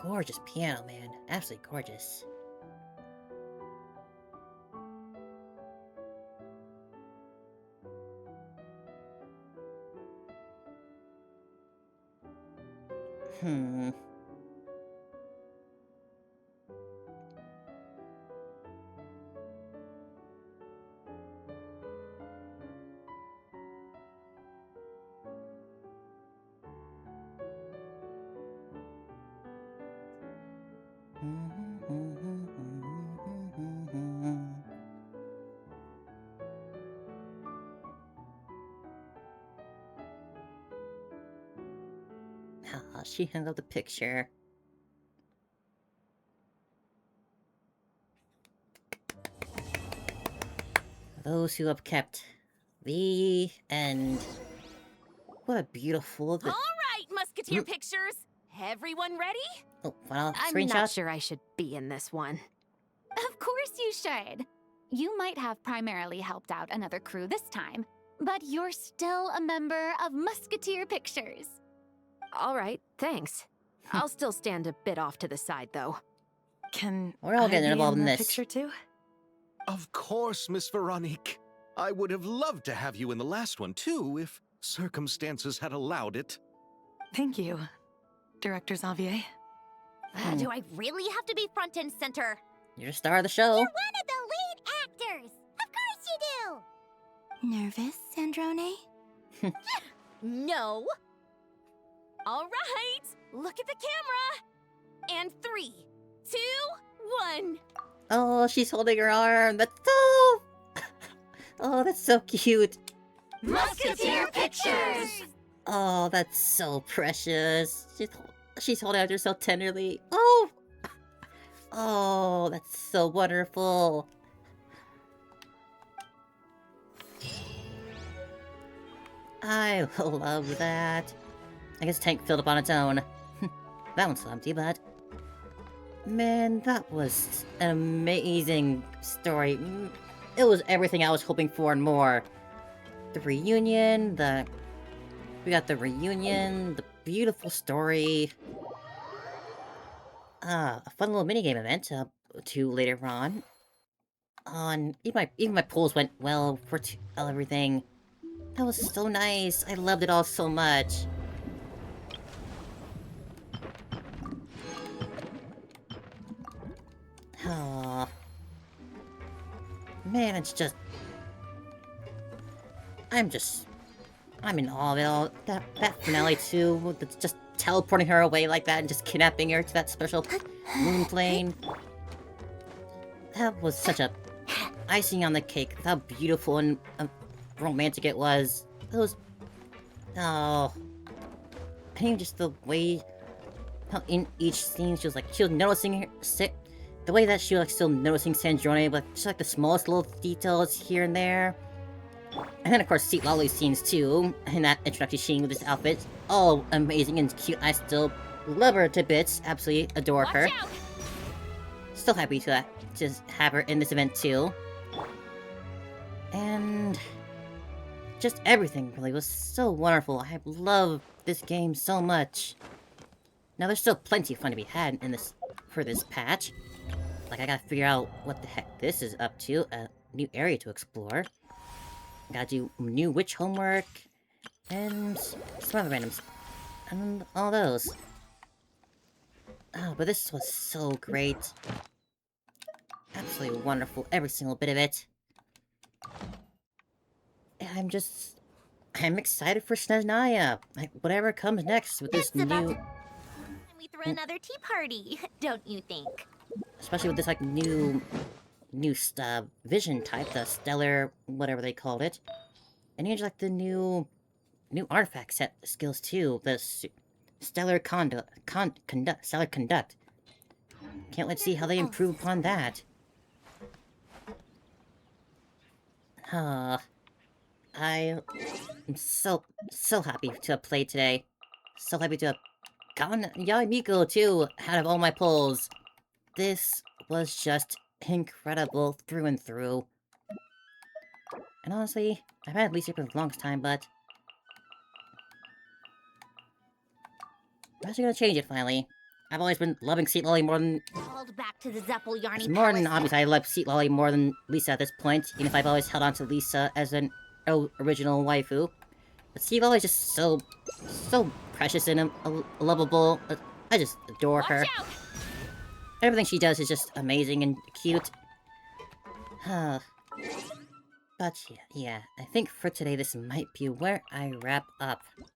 Gorgeous piano, man. Absolutely gorgeous. Hmm. Ah, she handled the picture. Those who have kept the end. What a beautiful. All right, Musketeer Pictures. Everyone ready? Oh, final I'm screenshot. not sure I should be in this one. Of course you should. You might have primarily helped out another crew this time, but you're still a member of Musketeer Pictures. All right, thanks. I'll still stand a bit off to the side, though. Can We're all I getting be involved in the this. picture too? Of course, Miss Veronique. I would have loved to have you in the last one, too, if circumstances had allowed it. Thank you, Director Xavier. Do I really have to be front and center? You're the star of the show. You're one of the lead actors. Of course you do. Nervous, Sandrone? No. All right, look at the camera. And 3, 2, 1. Oh, she's holding her arm. That's so... Oh, that's so cute. Musketeer Pictures! Oh, that's so precious. She's holding out her so tenderly. Oh! Oh, that's so wonderful. I love that. I guess tank filled up on its own. That one's empty, but... Man, that was an amazing story. It was everything I was hoping for and more. The reunion, we got the reunion, the beautiful story. A fun little minigame event, to later on. Even my polls went well for everything. That was so nice. I loved it all so much. Oh. Man, it's just... I'm in awe of it all. That finale too, with just teleporting her away like that and just kidnapping her to that special moon plane. That was such a icing on the cake. How beautiful and romantic it was. It was... Oh. I think just the way... How in each scene she was noticing her... The way that she was still noticing Sandrone, but just like the smallest little details here and there. And then of course Seat Lolly's scenes too, in that introductory scene with this outfit. Oh, amazing and cute. I still love her to bits. Absolutely adore her. Still happy to just have her in this event too. And just everything really was so wonderful. I love this game so much. Now there's still plenty of fun to be had in this for this patch. Like I gotta figure out what the heck this is up to. A new area to explore. Gotta do new witch homework, and some other randoms, and all those. Oh, but this was so great. Absolutely wonderful, every single bit of it. And I'm excited for Snezhnaya. Like, whatever comes next with this new... We throw another tea party, don't you think? Especially with this, like, new vision type, the stellar, whatever they called it. And here's, like, the new artifact set skills, too. The stellar stellar conduct. Can't wait to see how they improve upon that. I am so happy to have played today. So happy to have gotten Yamiko, too, out of all my polls. This was just incredible through and through. And honestly, I've had Lisa for the longest time, but... I'm actually gonna change it finally. I've always been loving Sweet Lolly more than... Called back to the Zeppel Yarny It's more than Palace. obvious I love Sweet Lolly more than Lisa at this point, even if I've always held on to Lisa as an original waifu. But Sweet Lolly is just so precious and lovable. I just adore her. Out! Everything she does is just amazing and cute. But yeah, I think for today this might be where I wrap up.